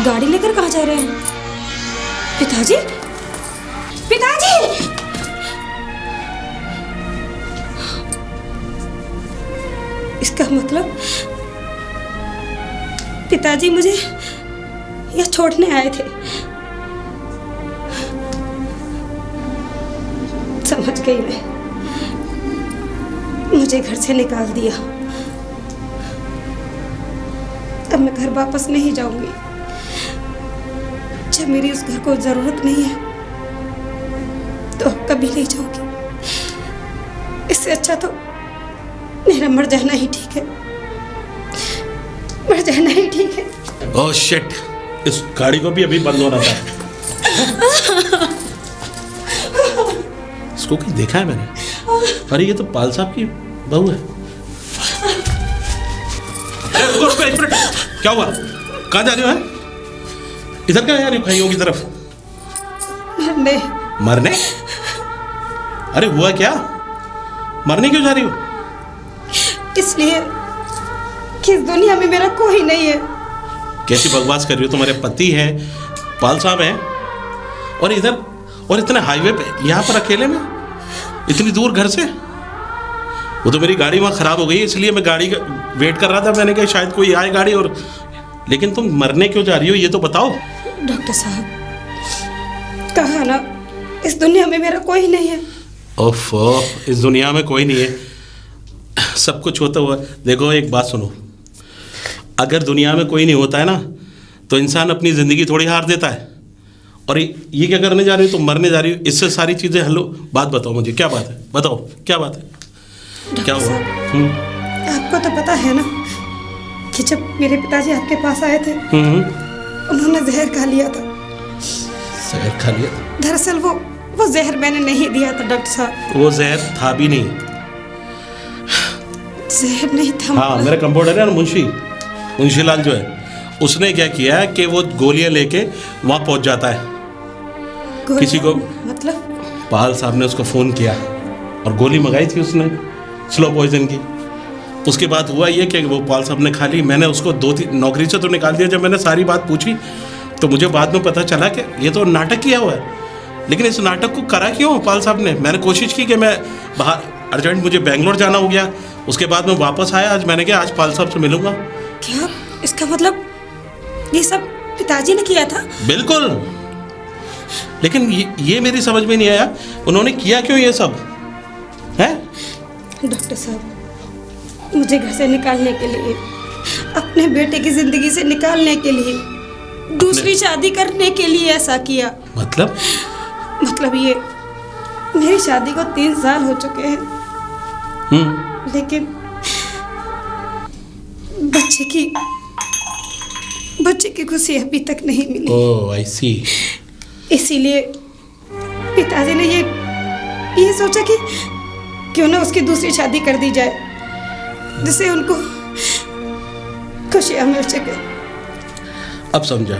गाड़ी लेकर कहाँ जा रहे हैं? पिताजी, पिताजी! इसका मतलब पिताजी मुझे यह छोड़ने आए थे। समझ गई मैं, मुझे घर से निकाल दिया। अब मैं घर वापस नहीं जाऊंगी। जब मेरी उस घर को जरूरत नहीं है तो अब कभी नहीं जाऊंगी। इससे अच्छा तो मेरा मर जाना ही ठीक है, मर जाना ही ठीक है। ओह शिट, इस गाड़ी को भी अभी बंद होना था। इसको कहीं देखा है मैंने? अरे ये तो पाल साहब की बहू है। रुको, एक मिनट, क्या हुआ? कहाँ जा रही हो? है इधर क्या जा रही हो? भाइयों की तरफ मरने। मरने? अरे हुआ क्या? मरने क्यों जा रही हो? इसलिए कि इस दुनिया में मेरा कोई नहीं है। कैसी बकवास कर रही हो? तुम्हारे पति हैं, पाल साहब हैं, और इधर, और इतने हाईवे पे, यहाँ पर अकेले में, इतनी दूर घर से। वो तो मेरी गाड़ी वहाँ ख़राब हो गई, इसलिए मैं गाड़ी का वेट कर रहा था। मैंने कहा शायद कोई आए गाड़ी। और लेकिन तुम मरने क्यों जा रही हो, ये तो बताओ। डॉक्टर साहब, कहा ना इस दुनिया में मेरा कोई नहीं है। ओफो, इस दुनिया में कोई नहीं है, सब कुछ होता हुआ। देखो एक बात सुनो, अगर दुनिया में कोई नहीं होता है ना तो इंसान अपनी ज़िंदगी थोड़ी हार देता है। और ये क्या करने जा रही हो? तुम मरने जा रही हो, इससे सारी चीज़ें हल हो। बात बताओ मुझे, क्या बात है? बताओ क्या बात है, क्या हुआ? आपको तो पता है ना कि जब मेरे पिताजी आपके पास आए थे उन्होंने जहर खा लिया था। जहर खा लिया? दरअसल वो जहर मैंने नहीं दिया था डॉक्टर साहब। वो जहर था भी नहीं। जहर नहीं था। हाँ, मेरा कंपाउंडर है ना, मुंशी लाल जो है, उसने क्या किया है कि वो गोलियां लेके वहाँ पहुँच जाता है। किसी को, मतलब पाल साहब ने उसको फ़ोन किया और गोली मंगाई थी उसने, स्लो पॉइजन की। उसके बाद हुआ ये कि वो पाल साहब ने खा ली। मैंने उसको 2-3 नौकरी से तो निकाल दिया। जब मैंने सारी बात पूछी तो मुझे बाद में पता चला कि ये तो नाटक किया हुआ है। लेकिन इस नाटक को करा क्यों पाल साहब ने? मैंने कोशिश की कि मैं बाहर, अर्जेंट मुझे बेंगलोर जाना हो गया। उसके बाद मैं वापस आया। आज मैंने कहा आज पाल साहब से मिलूंगा। क्या? इसका मतलब ये सब पिताजी ने किया था? बिल्कुल। लेकिन ये मेरी समझ में नहीं आया, उन्होंने किया क्यों ये सब है? डॉक्टर साहब, मुझे घर से निकालने के लिए, अपने बेटे की जिंदगी से निकालने के लिए, दूसरी शादी करने के लिए ऐसा किया। मतलब ये मेरी शादी को 3 साल हो चुके हैं, लेकिन बच्चे की खुशी अभी तक नहीं मिली। ओह आई सी। इसीलिए पिताजी ने ये सोचा कि क्यों ना उसकी दूसरी शादी कर दी जाए, जिससे उनको खुशियां मिल सके। अब समझा।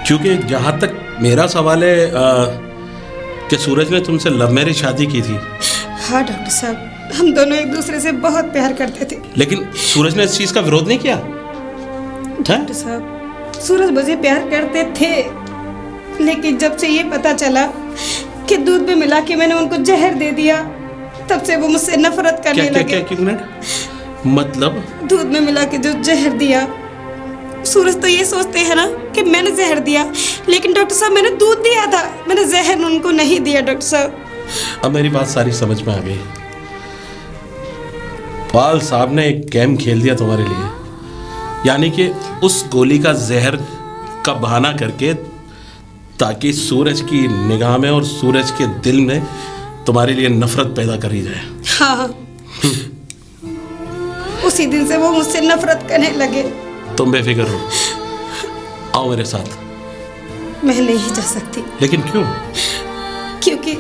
क्योंकि जहाँ तक मेरा सवाल है कि सूरज ने तुमसे लव मैरिज शादी की थी। हाँ डॉक्टर साहब, हम दोनों एक दूसरे से बहुत प्यार करते थे। लेकिन सूरज ने इस चीज़ का विरोध नहीं किया? डॉक्टर साहब, सूरज मुझे प्यार करते थे, लेकिन जब से ये पता चला कि दूध में मिला के मैंने उनको जहर दे दिया, तब से वो मुझसे नफरत क्या करने क्या लगे। क्या 1 मिनट, मतलब दूध में मिला के जो जहर दिया, सूरज तो ये सोचते हैं ना कि मैंने जहर दिया, लेकिन डॉक्टर साहब मैंने दूध दिया था, मैंने जहर उनको नहीं दिया डॉक्टर साहब। अब मेरी बात सारी समझ में आ गई। पाल साहब ने एक गेम खेल दिया तुम्हारे लिए, यानी कि उस गोली का जहर का बहाना करके, ताकि सूरज की निगाह में और सूरज के दिल में तुम्हारे लिए नफरत पैदा करी जाए। हाँ, उसी दिन से वो मुझसे नफरत करने लगे। तुम बेफिक्र हो, आओ मेरे साथ। मैं नहीं जा सकती। लेकिन क्यों? क्योंकि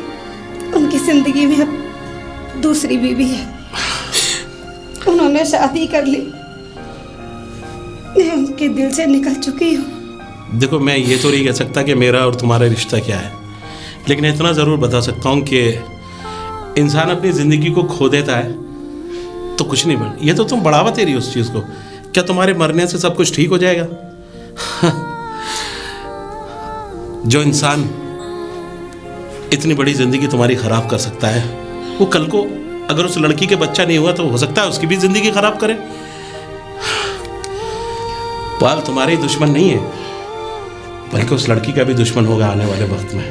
उनकी जिंदगी में अब दूसरी बीवी है, उन्होंने शादी कर ली, मैं उनके दिल से निकल चुकी हूँ। देखो, मैं ये तो नहीं कह सकता कि मेरा और तुम्हारा रिश्ता क्या है, लेकिन इतना ज़रूर बता सकता हूँ कि इंसान अपनी ज़िंदगी को खो देता है तो कुछ नहीं बन। ये तो तुम बढ़ावा दे रही हो उस चीज़ को। क्या तुम्हारे मरने से सब कुछ ठीक हो जाएगा? जो इंसान इतनी बड़ी ज़िंदगी तुम्हारी ख़राब कर सकता है, वो कल को अगर उस लड़की के बच्चा नहीं हुआ तो हो सकता है उसकी भी ज़िंदगी ख़राब करे। पाल तुम्हारे ही दुश्मन नहीं है, बल्कि उस लड़की का भी दुश्मन होगा आने वाले वक्त में,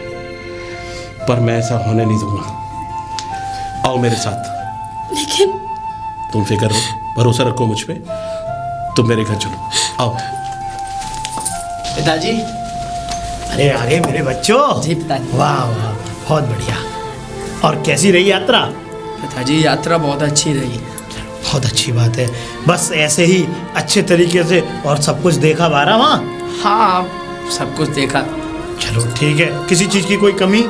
पर मैं ऐसा होने नहीं दूंगा। आओ मेरे साथ। लेकिन तुम फिक्र हो, भरोसा रखो मुझ पे, तुम मेरे घर चलो, आओ। पिताजी। अरे आ गए मेरे बच्चों। जी पिताजी। वाह वाह, बहुत बढ़िया। और कैसी रही यात्रा? पिताजी यात्रा बहुत अच्छी रही। बहुत अच्छी बात है। बस ऐसे ही अच्छे तरीके से और सब कुछ देखा बारा वहाँ? हाँ, सब कुछ देखा। चलो ठीक है। किसी चीज़ की कोई कमी?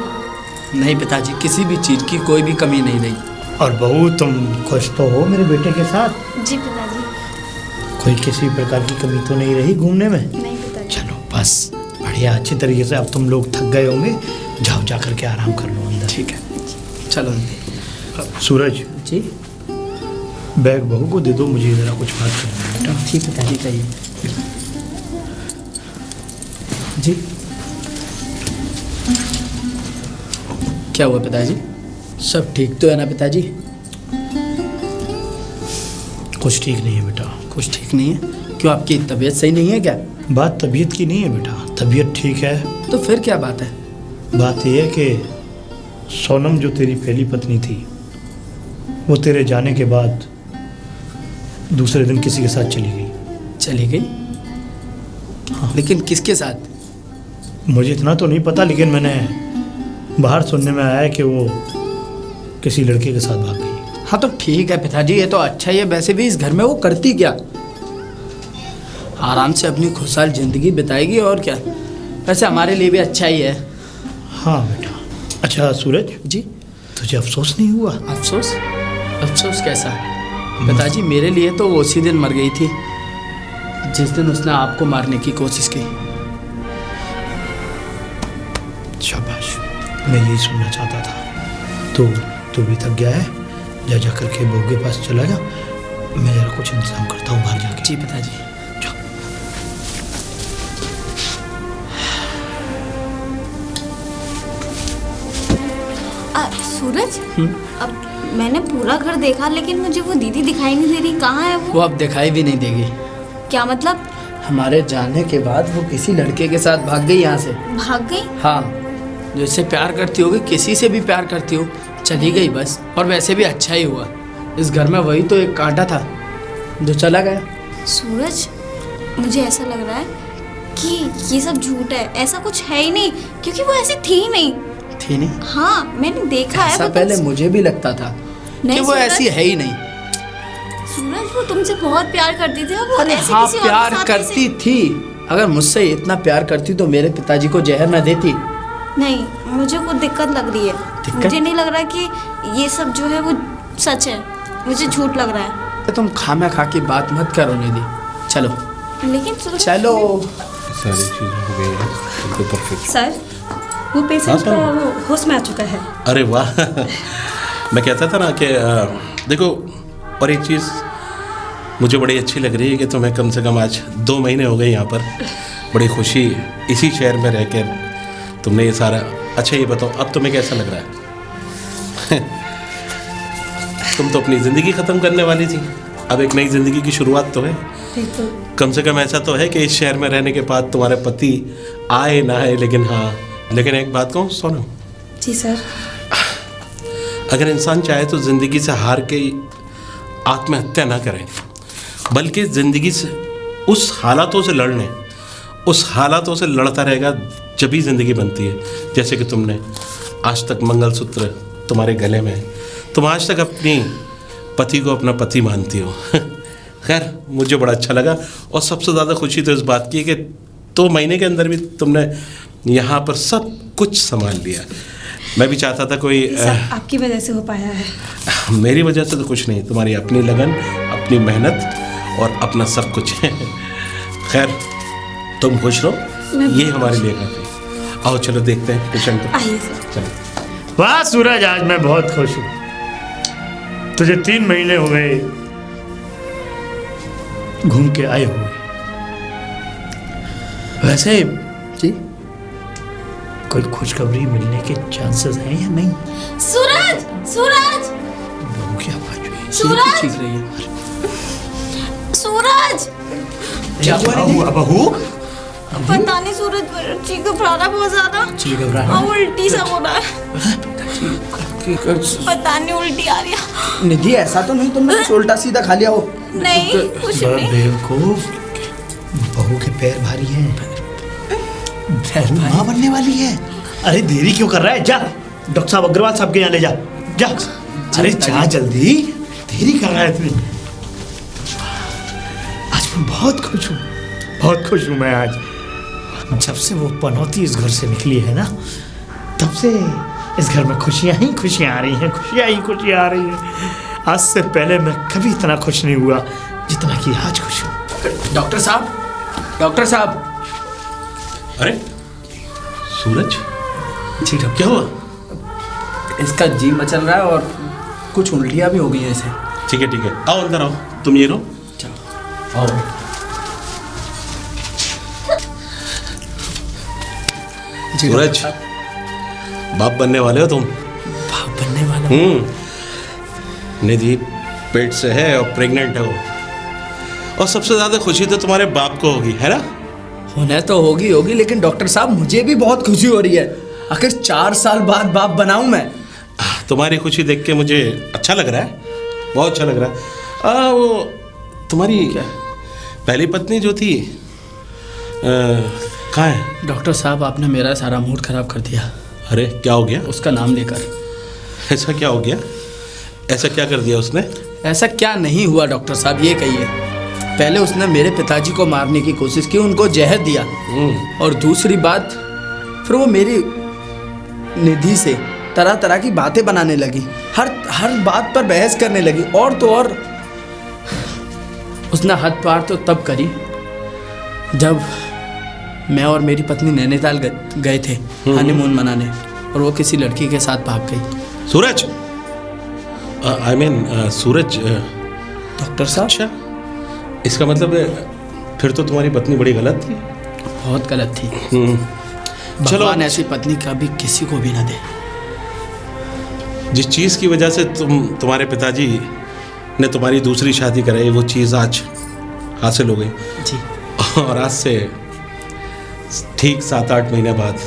नहीं पिताजी, किसी भी चीज़ की कोई भी कमी नहीं रही। और बहू, तुम खुश तो हो मेरे बेटे के साथ? जी पिताजी। कोई किसी प्रकार की कमी तो नहीं रही घूमने में? नहीं पिताजी। चलो बस बढ़िया, अच्छी तरीके से। अब तुम लोग थक गए होंगे, जाओ जा करके आराम कर लो अंदर। ठीक है, चलो। सूरज जी। बैग बहू को दे दो, मुझे ज़रा कुछ बात करनी है बेटा। ठीक है पिताजी, कहिए। जी। क्या हुआ पिताजी? सब ठीक तो है ना पिताजी? कुछ ठीक नहीं है बेटा। कुछ ठीक नहीं है? क्यों, आपकी तबीयत सही नहीं है क्या? बात तबीयत की नहीं है बेटा, तबीयत ठीक है। तो फिर क्या बात है? बात यह है कि सोनम जो तेरी पहली पत्नी थी, वो तेरे जाने के बाद दूसरे दिन किसी के साथ चली गई। चली गई? हाँ। लेकिन किसके साथ? मुझे इतना तो नहीं पता, लेकिन मैंने बाहर सुनने में आया है कि वो किसी लड़के के साथ भाग गई। हाँ तो ठीक है पिताजी, ये तो अच्छा ही है। वैसे भी इस घर में वो करती क्या? आराम से अपनी खुशहाल जिंदगी बिताएगी और क्या। वैसे हमारे लिए भी अच्छा ही है। हाँ बेटा। अच्छा सूरज जी। तुझे अफसोस नहीं हुआ? अफसोस? अफसोस कैसा? पिताजी मेरे लिए तो वो उसी दिन मर गई थी जिस दिन उसने आपको मारने की कोशिश की। शाबाश, मैं यही सुनना चाहता था। तो तू भी थक गया है, जा करके बहू के पास चला जा। मैं जरा कुछ इंतजाम करता हूँ बाहर जाके। जी पिताजी। सूरज, अब मैंने पूरा घर देखा, लेकिन मुझे वो दीदी दिखाई नहीं दे रही। कहाँ है वो अब दिखाई भी नहीं देगी। क्या मतलब? हमारे जाने के बाद वो किसी लड़के के साथ भाग गई यहाँ से। भाग गई? हाँ, जो इससे प्यार करती होगी, किसी से भी प्यार करती हो, चली गई बस। और वैसे भी अच्छा ही हुआ, इस घर में वही तो एक कांटा था जो चला गया। सूरज, मुझे ऐसा लग रहा है कि ये सब झूठ है, ऐसा कुछ है ही नहीं, क्योंकि वो ऐसी थी नहीं। थी नहीं? हाँ, मैंने देखा है। ऐसा वो पहले मुझे भी लगता था कि वो सूरज, ऐसी है ही नहीं। सूरज, वो तुमसे बहुत प्यार करती थी और वो अरे ऐसे हाँ, किसी और के प्यार साथ करती थी। अगर मुझसे इतना प्यार करती तो मेरे पिताजी को जहर न देती। नहीं, मुझे कुछ दिक्कत लग रही है। दिक्कत? मुझे नहीं लग रहा कि ये सब जो है वो सच है, मुझे झूठ लग रहा है। तुम खाना खा की बात मत करो निधि, चलो। लेकिन सूरज, चलो। सारी चीज़ें हो गई हैं, बिल्कुल परफेक्ट। सर, वो पेशेंट हाँ, का वो होश में आ चुका है। अरे वाह। मैं कहता था ना कि देखो, और एक चीज़, मुझे बड़ी अच्छी लग रही है कि तुम्हें कम से कम आज 2 महीने हो गए यहाँ पर। बड़ी खुशी इसी शहर में रहकर तुमने ये सारा। अच्छा ये बताओ अब तुम्हें कैसा लग रहा है? तुम तो अपनी ज़िंदगी ख़त्म करने वाली थी, अब एक नई ज़िंदगी की शुरुआत तो है। कम से कम ऐसा तो है कि इस शहर में रहने के बाद तुम्हारे पति आए ना आए, लेकिन एक बात कहूँ सोनू। जी सर। अगर इंसान चाहे तो ज़िंदगी से हार के आत्महत्या ना करें, बल्कि ज़िंदगी से उस हालातों से लड़ने, उस हालातों से लड़ता रहेगा जब भी ज़िंदगी बनती है। जैसे कि तुमने आज तक मंगलसूत्र तुम्हारे गले में, तुम आज तक अपनी पति को अपना पति मानती हो। खैर मुझे बड़ा अच्छा लगा, और सबसे ज़्यादा खुशी तो इस बात की कि 2 महीने के अंदर भी तुमने यहाँ पर सब कुछ संभाल लिया। मैं भी चाहता था कोई सर आपकी वजह से हो पाया है। मेरी वजह से तो कुछ नहीं, तुम्हारी अपनी लगन, अपनी मेहनत और अपना सब कुछ है। खैर तुम खुश रहो, ये हमारे लिए काफी। आओ चलो देखते हैं पेशेंट को। आइए सर। चलो। वाह सूरज, आज मैं बहुत खुश हूँ। तुझे 3 महीने हो गए घूम के आए हुए। वैसे जी कोई खुशखबरी मिलने के चांसेस हैं या नहीं? सूरज, सूरज, बहू की आवाज हुई। सूरज, ठीक रही है। सूरज। क्या हुआ दीदी? बहू पता नहीं सूरज जी घबरा रहा है बहुत ज्यादा। जी घबरा रहा है। उल्टी सा हो रहा है। पता नहीं उल्टी आ रही है। निधि ऐसा तो नहीं तुमने कुछ उल्टा सीधा खा लिया हो? नहीं कुछ नहीं। बेवकूफ, बहू के पैर भारी हैं। माँ बनने वाली है। अरे देरी क्यों कर रहा है? जा डॉक्टर साहब अग्रवाल साहब के यहाँ ले जा। जा अरे जा जल्दी, देरी कर रहा है इतनी। आज मैं बहुत खुश हूँ, बहुत खुश हूँ मैं आज। जब से वो पनौती इस घर से निकली है ना, तब से इस घर में खुशियाँ ही खुशियाँ आ रही हैं, खुशियाँ ही खुशियाँ आ रही हैं। आज से पहले मैं कभी इतना खुश नहीं हुआ जितना कि आज खुश हूँ। डॉक्टर साहब, डॉक्टर साहब। अरे सूरज जी डॉक्टर, क्या हुआ? इसका जी मचल रहा है और कुछ उल्टियाँ भी हो गई हैं इसे। ठीक है आओ अंदर आओ, तुम ये रहो। आओ। सूरज बाप बनने वाले हो तुम। बाप बनने वाला? निधि पेट से है और प्रेग्नेंट है वो, और सबसे ज्यादा खुशी तो तुम्हारे बाप को होगी, है ना? होना तो होगी, लेकिन डॉक्टर साहब मुझे भी बहुत खुशी हो रही है। आखिर 4 साल बाद बाप बनाऊं मैं। तुम्हारी खुशी देख के मुझे अच्छा लग रहा है, बहुत अच्छा लग रहा है। वो तुम्हारी क्या पहली पत्नी जो थी कहाँ है? डॉक्टर साहब आपने मेरा सारा मूड खराब कर दिया। अरे क्या हो गया? उसका नाम लेकर। ऐसा क्या हो गया? ऐसा क्या कर दिया उसने? ऐसा क्या नहीं हुआ डॉक्टर साहब, ये कहिए। पहले उसने मेरे पिताजी को मारने की कोशिश की, उनको जहर दिया। और दूसरी बात, फिर वो मेरी निधि से तरह तरह की बातें बनाने लगी, हर बात पर बहस करने लगी। और तो और उसने हद पार तो तब करी जब मैं और मेरी पत्नी नैनीताल गए थे हनीमून मनाने, और वो किसी लड़की के साथ भाग गई। सूरज, आई मीन सूरज। डॉक्टर साहब। अच्छा, इसका मतलब फिर तो तुम्हारी पत्नी बड़ी गलत थी। बहुत गलत थी। चलो, भगवान ऐसी पत्नी कभी किसी को भी ना दे। जिस चीज़ की वजह से तुम्हारे पिताजी ने तुम्हारी दूसरी शादी कराई, वो चीज़ आज हासिल हो गई जी। और आज से ठीक 7-8 महीने बाद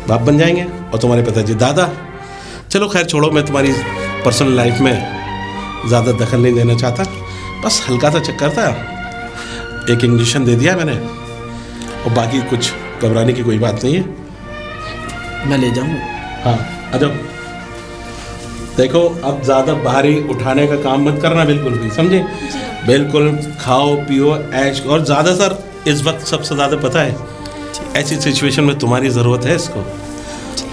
बाप बन जाएंगे और तुम्हारे पिताजी दादा। चलो खैर छोड़ो, मैं तुम्हारी पर्सनल लाइफ में ज़्यादा दखल नहीं देना चाहता। बस हल्का सा चक्कर था, एक इंजेक्शन दे दिया मैंने, और बाकी कुछ घबराने की कोई बात नहीं है। मैं ले जाऊँ? हाँ आ जाओ। देखो अब ज़्यादा भारी उठाने का काम मत करना बिल्कुल भी, समझे? बिल्कुल खाओ पियो ऐश। और ज़्यादा सर इस वक्त सबसे ज़्यादा पता है ऐसी सिचुएशन में तुम्हारी ज़रूरत है इसको।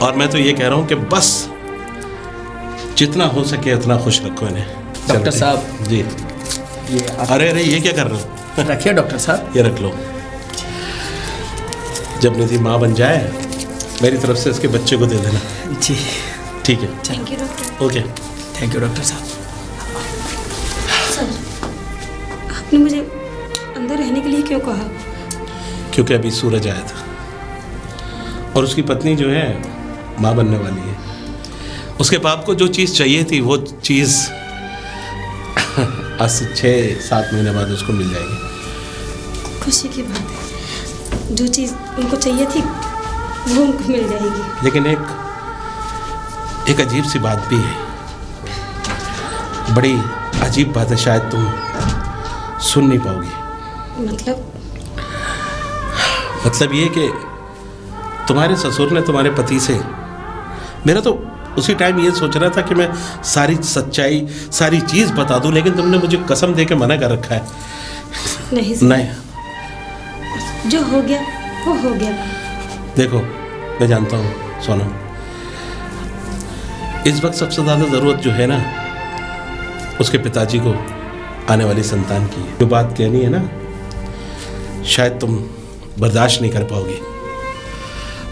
और मैं तो ये कह रहा हूँ कि बस जितना हो सके उतना खुश रखो इन्हें। डॉक्टर साहब जी। ये अरे ये क्या कर रहे हो? रखिए डॉक्टर साहब। ये रख लो। जब निधि माँ बन जाए मेरी तरफ से इसके बच्चे को दे देना। जी ठीक है। Thank you doctor. Okay. Thank you doctor साहब। सर आपने मुझे अंदर रहने के लिए क्यों कहा? क्योंकि अभी सूरज आया था और उसकी पत्नी जो है माँ बनने वाली है। उसके बाप को जो चीज़ चाहिए थी वो चीज़ आज से 6-7 महीने बाद उसको मिल जाएगी। खुशी की बात है, जो चीज़ उनको चाहिए थी वो उनको मिल जाएगी। लेकिन एक अजीब सी बात भी है, बड़ी अजीब बात है, शायद तुम सुन नहीं पाओगी। मतलब ये कि तुम्हारे ससुर ने तुम्हारे पति से, मेरा तो उसी टाइम ये सोच रहा था कि मैं सारी सच्चाई सारी चीज़ बता दूं, लेकिन तुमने मुझे कसम दे के मना कर रखा है। नहीं सर, नहीं, जो हो गया वो हो गया। देखो मैं जानता हूँ सोनम, इस वक्त सबसे ज़्यादा ज़रूरत जो है ना उसके पिताजी को आने वाली संतान की है। जो बात कहनी है ना शायद तुम बर्दाश्त नहीं कर पाओगी।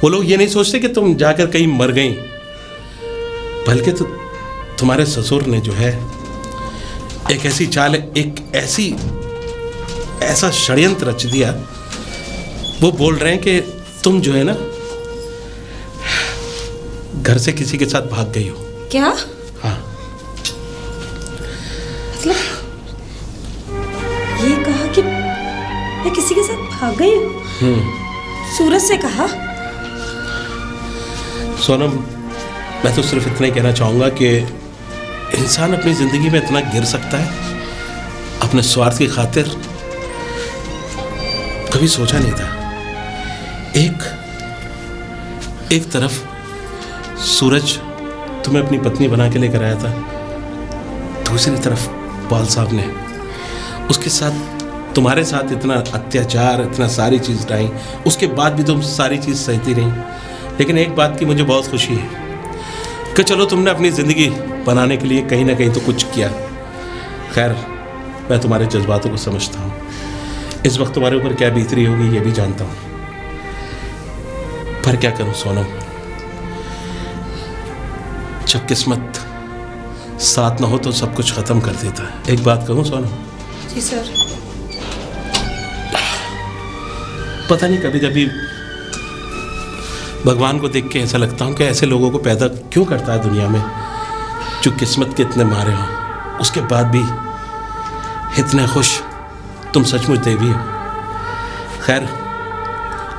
वो लोग ये नहीं सोचते कि तुम जाकर कहीं मर गई, बल्कि तो तुम्हारे ससुर ने जो है एक ऐसी चाल, एक ऐसा षड्यंत्र रच दिया। वो बोल रहे हैं कि तुम जो है ना घर से किसी के साथ भाग गई हो। क्या? हाँ, मतलब ये कहा कि मैं किसी के साथ भाग गई हूँ? सूरज से कहा? सोनम, मैं तो सिर्फ इतना ही कहना चाहूँगा कि इंसान अपनी ज़िंदगी में इतना गिर सकता है अपने स्वार्थ की खातिर, कभी सोचा नहीं था। एक तरफ सूरज तुम्हें अपनी पत्नी बना के लेकर आया था, दूसरी तरफ पाल साहब ने उसके साथ तुम्हारे साथ इतना अत्याचार, इतना सारी चीज़ ढाई, उसके बाद भी तुम सारी चीज़ सहती रही। लेकिन एक बात की मुझे बहुत खुशी है कि चलो तुमने अपनी ज़िंदगी बनाने के लिए कहीं ना कहीं तो कुछ किया। खैर, मैं तुम्हारे जज्बातों को समझता हूँ, इस वक्त तुम्हारे ऊपर क्या बीत रही होगी ये भी जानता हूँ, पर क्या करूँ सोनम, जब किस्मत साथ ना हो तो सब कुछ ख़त्म कर देता है। एक बात कहूँ सोनम? जी सर। पता नहीं कभी कभी भगवान को देख के ऐसा लगता हूँ कि ऐसे लोगों को पैदा क्यों करता है दुनिया में जो किस्मत के इतने मारे हों, उसके बाद भी इतने खुश। तुम सचमुच देवी हो। खैर,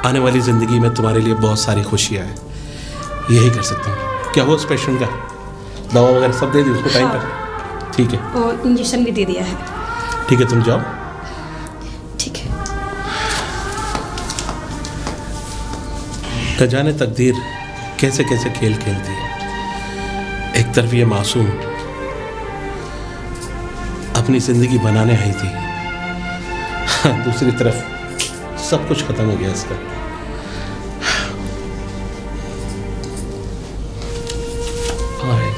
आने वाली ज़िंदगी में तुम्हारे लिए बहुत सारी खुशियाँ हैं, यही कर सकता हूँ। क्या हो उस पेशेंट का? दवा वगैरह सब दे दी उसको टाइम पर? ठीक है, और इंजेक्शन भी दे दिया है। ठीक है, तुम जाओ। ठीक है। न जाने तकदीर कैसे कैसे खेल खेलती है। एक तरफ ये मासूम अपनी जिंदगी बनाने आई थी, दूसरी तरफ सब कुछ खत्म हो गया इसका।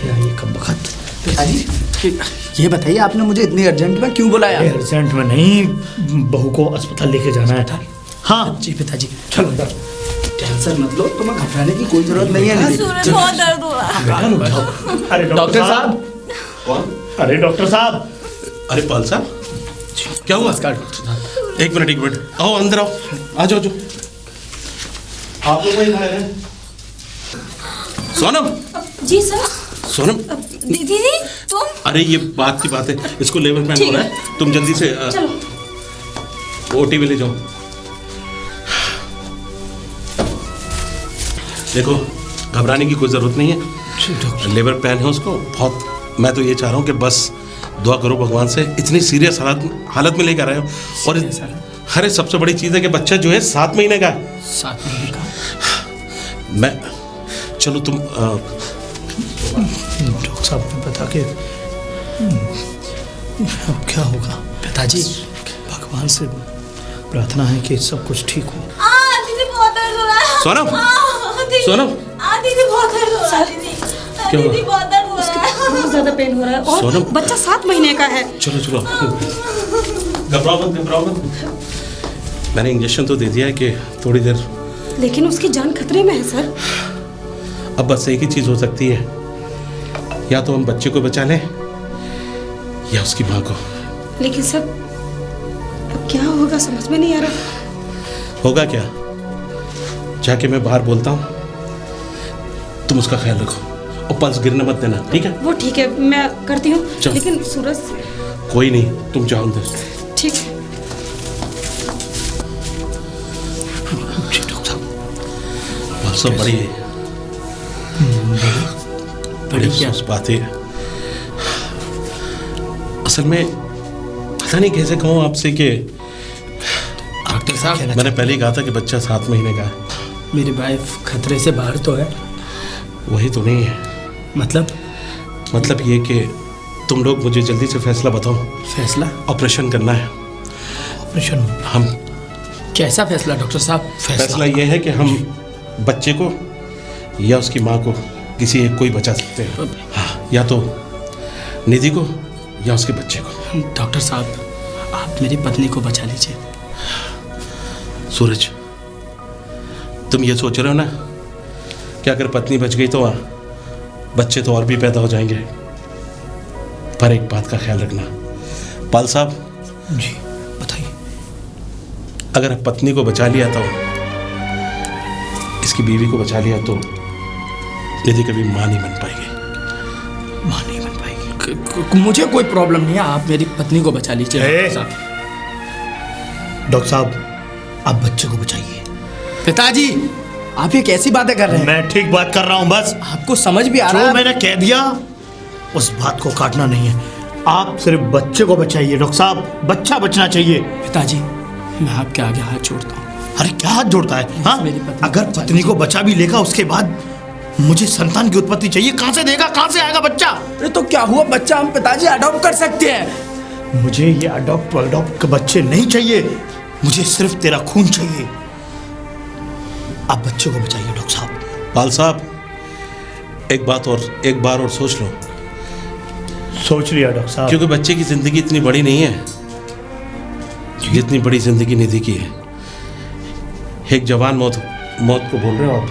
क्या ये कब वक्त? पिताजी, ये बताइए आपने मुझे इतनी अर्जेंट में क्यों बुलाया? अर्जेंट में नहीं, बहू को अस्पताल लेके जाना है। हाँ जी पिताजी, चलो अंदर। टेंशन मत लो, तुम्हें घबराने की कोई जरूरत नहीं है। सूरज बहुत दर्द हो रहा है। बेटा रुक जाओ। अरे डॉक्टर साहब। कौन? अरे डॉक्टर साहब। अरे पाल साहब, क्या हुआ? एक मिनट, आओ अंदर आओ, आ जाओ। आप लोग वहीं खड़े हैं। सोनम। जी सर। सोनम। दीदी तुम? अरे ये बात की बात है, इसको लेबर पैन हो रहा है, तुम जल्दी से ओटी में ले जाओ। देखो, घबराने की कोई ज़रूरत नहीं है, लेबर पैन है उसको बहुत। मैं तो ये चाह रहा हूँ कि बस दुआ करो भगवान से, इतनी सीरियस हालत में लेकर आए हो। और अरे सबसे बड़ी चीज़ है कि बच्चा जो है 7 महीने का है। 7 महीने का? मैं चलो तुम डॉक्टर साहब ने बता के अब क्या होगा? पिताजी, भगवान से प्रार्थना है कि सब कुछ ठीक हो। दीदी बहुत दर्द हो रहा है। सोनम, सोनम, दीदी बहुत दर्द हो रहा है। दीदी क्या हुआ? दीदी बहुत दर्द हो रहा है। बहुत ज्यादा पेन हो रहा है और सोनम। बच्चा 7 महीने का है। चलो घबराओ मत। मैंने इंजेक्शन तो दे दिया है कि थोड़ी देर, लेकिन उसकी जान खतरे में है सर। अब बस एक ही चीज़ हो सकती है, या तो हम बच्चे को बचा लें या उसकी माँ को। लेकिन सर अब क्या होगा समझ में नहीं आ रहा। होगा क्या? जाके मैं बाहर बोलता हूँ, तुम उसका ख्याल रखो और पल्स गिरने मत देना, ठीक है? वो ठीक है, मैं करती हूँ, चल। लेकिन सूरज। कोई नहीं, तुम जाओ अंदर। ठीक है। पल्स बड़ी बड़ी क्या? बात है असल में। पता नहीं कैसे कहूँ आपसे कि डॉक्टर साहब, मैंने पहले ही कहा था कि बच्चा 7 महीने का है। मेरी वाइफ खतरे से बाहर तो है। वही तो नहीं है। मतलब ये कि तुम लोग मुझे जल्दी से फैसला बताओ। फैसला? ऑपरेशन करना है। ऑपरेशन? हम कैसा फैसला डॉक्टर साहब? फैसला ये है कि हम बच्चे को या उसकी माँ को किसी एक को ही बचा सकते हैं। हाँ, या तो निधि को या उसके बच्चे को। डॉक्टर साहब, आप मेरी पत्नी को बचा लीजिए। सूरज, तुम ये सोच रहे हो ना कि अगर पत्नी बच गई तो बच्चे तो और भी पैदा हो जाएंगे। पर एक बात का ख्याल रखना पाल साहब। जी बताइए। अगर पत्नी को बचा लिया तो इसकी बीवी को बचा लिया तो निधि कभी मां नहीं बन पाएगी। मां नहीं बन पाएगी। मुझे कोई प्रॉब्लम नहीं है, आप मेरी पत्नी को बचा लीजिए। डॉक्टर साहब, डॉक्टर साहब आप बच्चे को बचाइए। पिताजी, आप ये कैसी बातें कर रहे हैं? मैं ठीक बात कर रहा हूं, बस आपको समझ भी आ रहा जो है? मैंने कह दिया उस बात को काटना नहीं है। आप सिर्फ बच्चे को बचाइए डॉक्टर साहब, बच्चा बचना चाहिए। पिताजी, मैं आपके आगे हाथ जोड़ता हूँ। अरे क्या हाथ जोड़ता है? हाँ, मेरी पत्नी अगर को पत्नी को बचा भी लेगा उसके बाद मुझे संतान की उत्पत्ति चाहिए। कहां से देगा, कहां से आएगा बच्चा? अरे तो क्या हुआ, बच्चा हम पिताजी अडॉप्ट कर सकते हैं। मुझे ये अडॉप्ट के बच्चे नहीं चाहिए, मुझे सिर्फ तेरा खून चाहिए। आप बच्चे को बचाइए डॉक्टर साहब। पाल साहब, एक बार और सोच लो। सोच लिया डॉक्टर साहब। क्योंकि बच्चे की जिंदगी इतनी बड़ी नहीं है जितनी बड़ी जिंदगी निधि की है। एक जवान मौत को बोल रहे हो आप,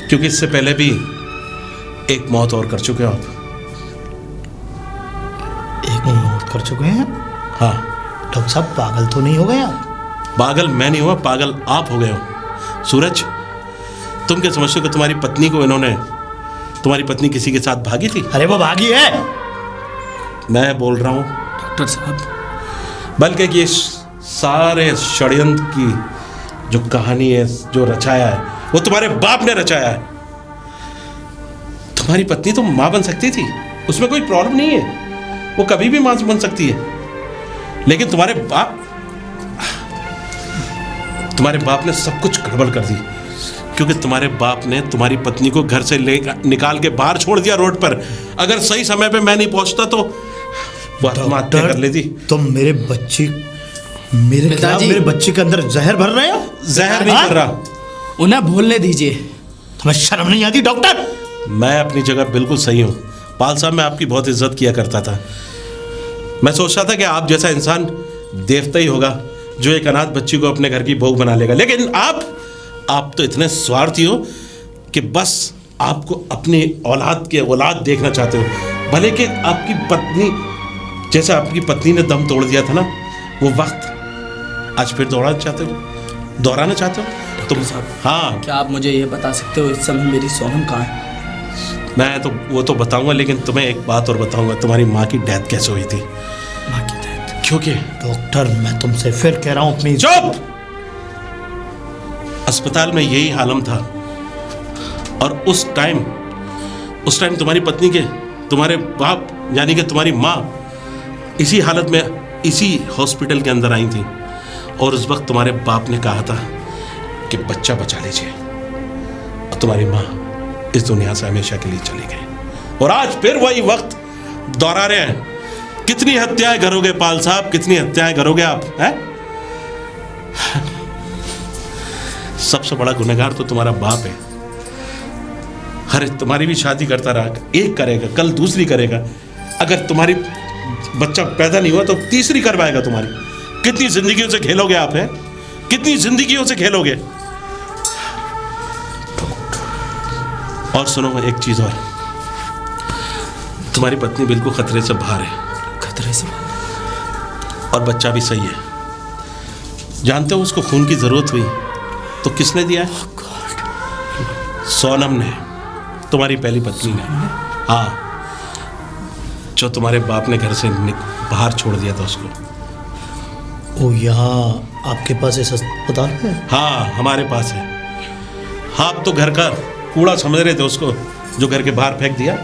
क्योंकि इससे पहले भी एक मौत और कर चुके हो आप। एक मौत कर चुके हैं? हाँ। डॉक्टर साहब पागल तो नहीं हो गए आप? पागल मैं नहीं हुआ, पागल आप हो गए हो। सूरज, तुम क्या समझते हो कि तुम्हारी पत्नी किसी के साथ भागी थी? अरे वो भागी है। मैं बोल रहा हूं डॉक्टर साहब, बल्कि ये सारे षड्यंत्र की जो कहानी है, जो रचाया है, वो तुम्हारे बाप ने रचाया है। तुम्हारी पत्नी तो मां बन सकती थी, उसमें कोई प्रॉब्लम नहीं है, वो कभी भी मां बन सकती है। लेकिन तुम्हारे बाप ने सब कुछ गड़बड़ कर दी, क्योंकि तुम्हारे बाप ने तुम्हारी पत्नी को घर से निकाल के बाहर छोड़ दिया रोड पर। अगर सही समय पे मैं नहीं पहुंचता तो वो आत्महत्या कर लेती। तुम मेरे खिलाफ मेरे बच्चे के अंदर जहर भर रहे हो? जहर नहीं कर रहा। उन्हें बोलने दीजिए। तुम्हें शर्म नहीं आती डॉक्टर? मैं अपनी जगह बिल्कुल सही हूँ पाल साहब, मैं आपकी बहुत इज्जत किया करता था। मैं सोचता था कि आप जैसा इंसान देवता ही होगा जो एक अनाथ बच्ची को अपने घर की बहू बना लेगा। लेकिन आप तो इतने स्वार्थी हो कि बस आपको अपनी औलाद देखना चाहते हो। भले कि आपकी पत्नी, जैसा आपकी पत्नी ने दम तोड़ दिया था ना, वो वक्त आज फिर दोहराना चाहते हो तुम? हाँ। क्या आप मुझे ये बता सकते हो इस समय मेरी सोनम कहाँ है? मैं तो वो तो बताऊंगा, लेकिन तुम्हें एक बात और बताऊंगा, तुम्हारी माँ की डेथ कैसे हुई थी? माँ की डेथ? क्योंकि डॉक्टर मैं तुमसे फिर कह रहा हूं अपनी चुप। अस्पताल में यही हालम था, और उस टाइम तुम्हारी पत्नी के, तुम्हारे बाप यानी कि तुम्हारी माँ इसी हालत में इसी हॉस्पिटल के अंदर आई थी, और उस वक्त तुम्हारे बाप ने कहा था कि बच्चा बचा लीजिए, और तुम्हारी माँ इस दुनिया से हमेशा के लिए चली गई। और आज फिर वही वक्त दोहरा रहे हैं। कितनी हत्याएं करोगे पाल साहब, कितनी हत्याएं करोगे आप, हैं? सबसे बड़ा गुनहगार तो तुम्हारा बाप है। अरे तुम्हारी भी शादी करता रहा, एक करेगा, कल दूसरी करेगा, अगर तुम्हारी बच्चा पैदा नहीं हुआ तो तीसरी करवाएगा तुम्हारी। कितनी जिंदगियों से खेलोगे आप, हैं? कितनी जिंदगियों से खेलोगे? और सुनो एक चीज और, तुम्हारी पत्नी बिल्कुल खतरे से बाहर है। खतरे से बाहर? और बच्चा भी सही है। जानते हो उसको खून की ज़रूरत हुई तो किसने दिया है? सोनम ने, तुम्हारी पहली पत्नी ने। हाँ, जो तुम्हारे बाप ने घर से बाहर छोड़ दिया था उसको। ओ, यहाँ आपके पास ऐसा अस्पताल है? हाँ, हमारे पास है। हाँ, आप तो घर का कूड़ा समझ रहे थे उसको, जो घर के बाहर फेंक दिया।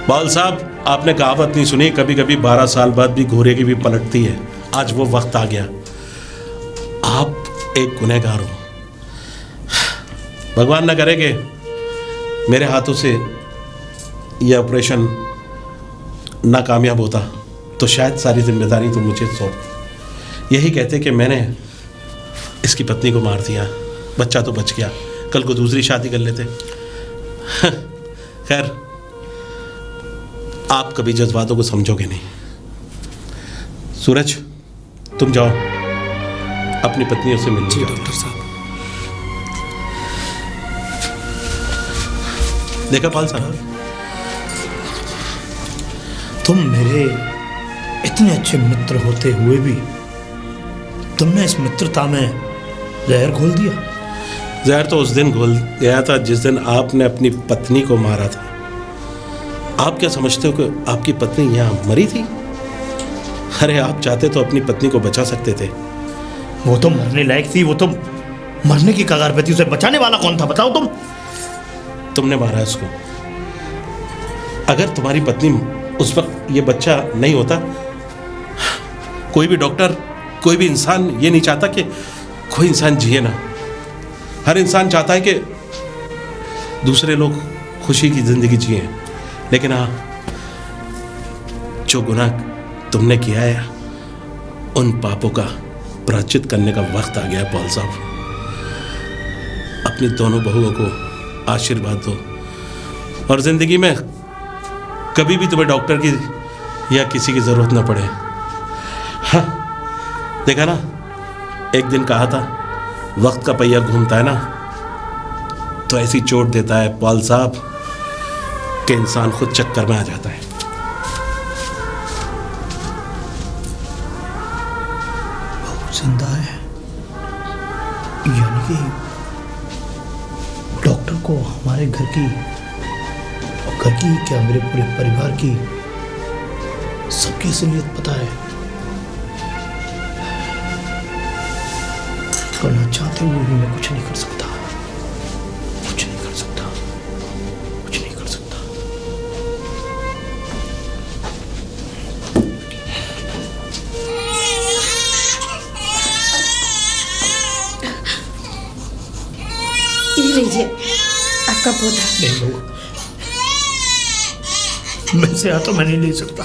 बाल साहब, आपने कहावत नहीं सुनी, कभी कभी 12 साल बाद भी घोड़े की भी पलटती है। आज वो वक्त आ गया। आप एक गुनहगार हो। भगवान न करे कि मेरे हाथों से यह ऑपरेशन नाकामयाब होता तो शायद सारी जिम्मेदारी तो मुझे सौंप। यही कहते कि मैंने इसकी पत्नी को मार दिया, बच्चा तो बच गया, कल को दूसरी शादी कर लेते। खैर, आप कभी जज्बातों को समझोगे नहीं। सूरज, तुम जाओ अपनी पत्नियों से मिलो। जी डॉक्टर साहब। देखा पाल साहब, तुम मेरे इतने अच्छे मित्र होते हुए भी तुमने इस मित्रता में जहर घोल दिया। जहर तो उस दिन घुल गया था जिस दिन आपने अपनी पत्नी को मारा था। आप क्या समझते हो कि आपकी पत्नी यहाँ मरी थी? अरे आप चाहते तो अपनी पत्नी को बचा सकते थे। वो तो मरने लायक थी, वो तो मरने की कगार पे थी, उसे बचाने वाला कौन था बताओ तुम? तुमने मारा उसको। अगर तुम्हारी पत्नी उस वक्त ये बच्चा नहीं होता, कोई भी डॉक्टर, कोई भी इंसान ये नहीं चाहता कि कोई इंसान जिए ना। हर इंसान चाहता है कि दूसरे लोग खुशी की जिंदगी जिए। लेकिन हाँ, जो गुनाह तुमने किया है, उन पापों का प्रायश्चित करने का वक्त आ गया है। पॉल साहब, अपनी दोनों बहुओं को आशीर्वाद दो और जिंदगी में कभी भी तुम्हें डॉक्टर की या किसी की जरूरत ना पड़े। हाँ, देखा ना, एक दिन कहा था वक्त का पहिया घूमता है ना, तो ऐसी चोट देता है पॉल साहब कि इंसान खुद चक्कर में आ जाता है। जिंदा है, यानी कि डॉक्टर को हमारे घर की क्या मेरे पूरे परिवार की सबकी असलियत पता है। करना चाहते हुए भी मैं कुछ नहीं कर सकता, कुछ नहीं कर सकता, कुछ नहीं कर सकता। ये लीजिए आपका पौधा। नहीं लोग, मैं से आता मैं नहीं ले सकता।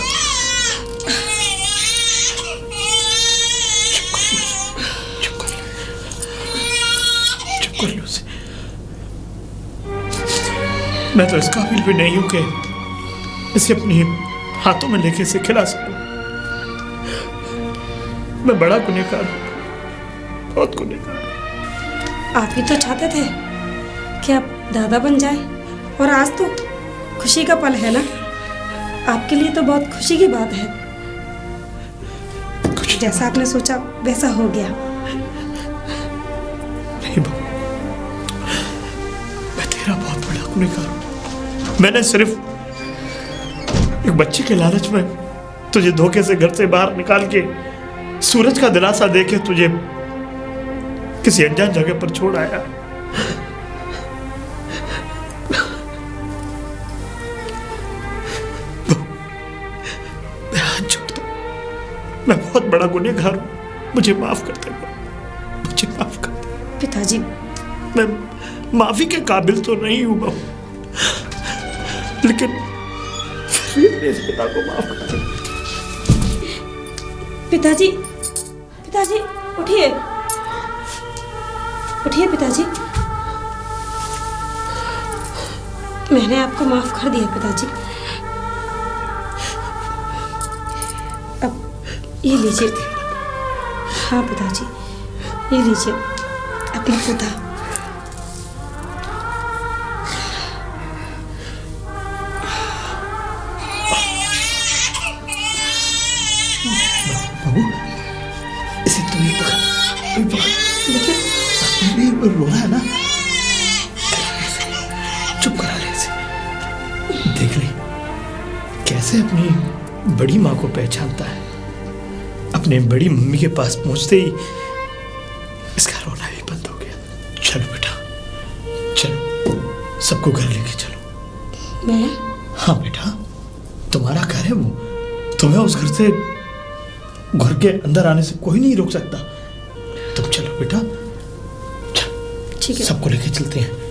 चुप कर लो उसे। मैं तो इस काबिल भी नहीं हूं कि इसे अपनी हाथों में लेके इसे खिला सकूं। मैं बड़ा गुनहगार हूं, बहुत गुनहगार हूं। आप भी तो चाहते थे कि आप दादा बन जाए, और आज तो खुशी का पल है ना, आपके लिए तो बहुत खुशी की बात है। जैसा आपने सोचा वैसा हो गया। नहीं बहू, मैं तेरा बहुत बड़ा गुनहगार हूं। मैंने सिर्फ एक बच्चे के लालच में तुझे धोखे से घर से बाहर निकाल के सूरज का दिलासा देके तुझे किसी अनजान जगह पर छोड़ आया। मैं बहुत बड़ा गुनहगार हूं, मुझे माफ कर दे, मुझे माफ कर दे। पिताजी, मैं माफी के काबिल तो नहीं हूं बहू, लेकिन फिर भी इस पिता को माफ कर दे। पिताजी, पिताजी उठिए, उठिए पिताजी। मैंने आपको माफ कर दिया पिताजी। अब ये लीजिए। हाँ पिताजी, ये लीजिए अपना पौधा। रो रहा है ना, चुप करा ले इसे। देख ले कैसे अपनी बड़ी माँ को पहचानता है। अपने बड़ी मम्मी के पास पहुंचते ही इसका रोना भी बंद हो गया। चलो बेटा, चलो सबको घर लेके चलो। मैं? हाँ बेटा, तुम्हारा घर है वो, तुम्हें उस घर से, घर के अंदर आने से कोई नहीं रोक सकता। तुम चलो बेटा, चलो ठीक है। सबको लेके चलते हैं।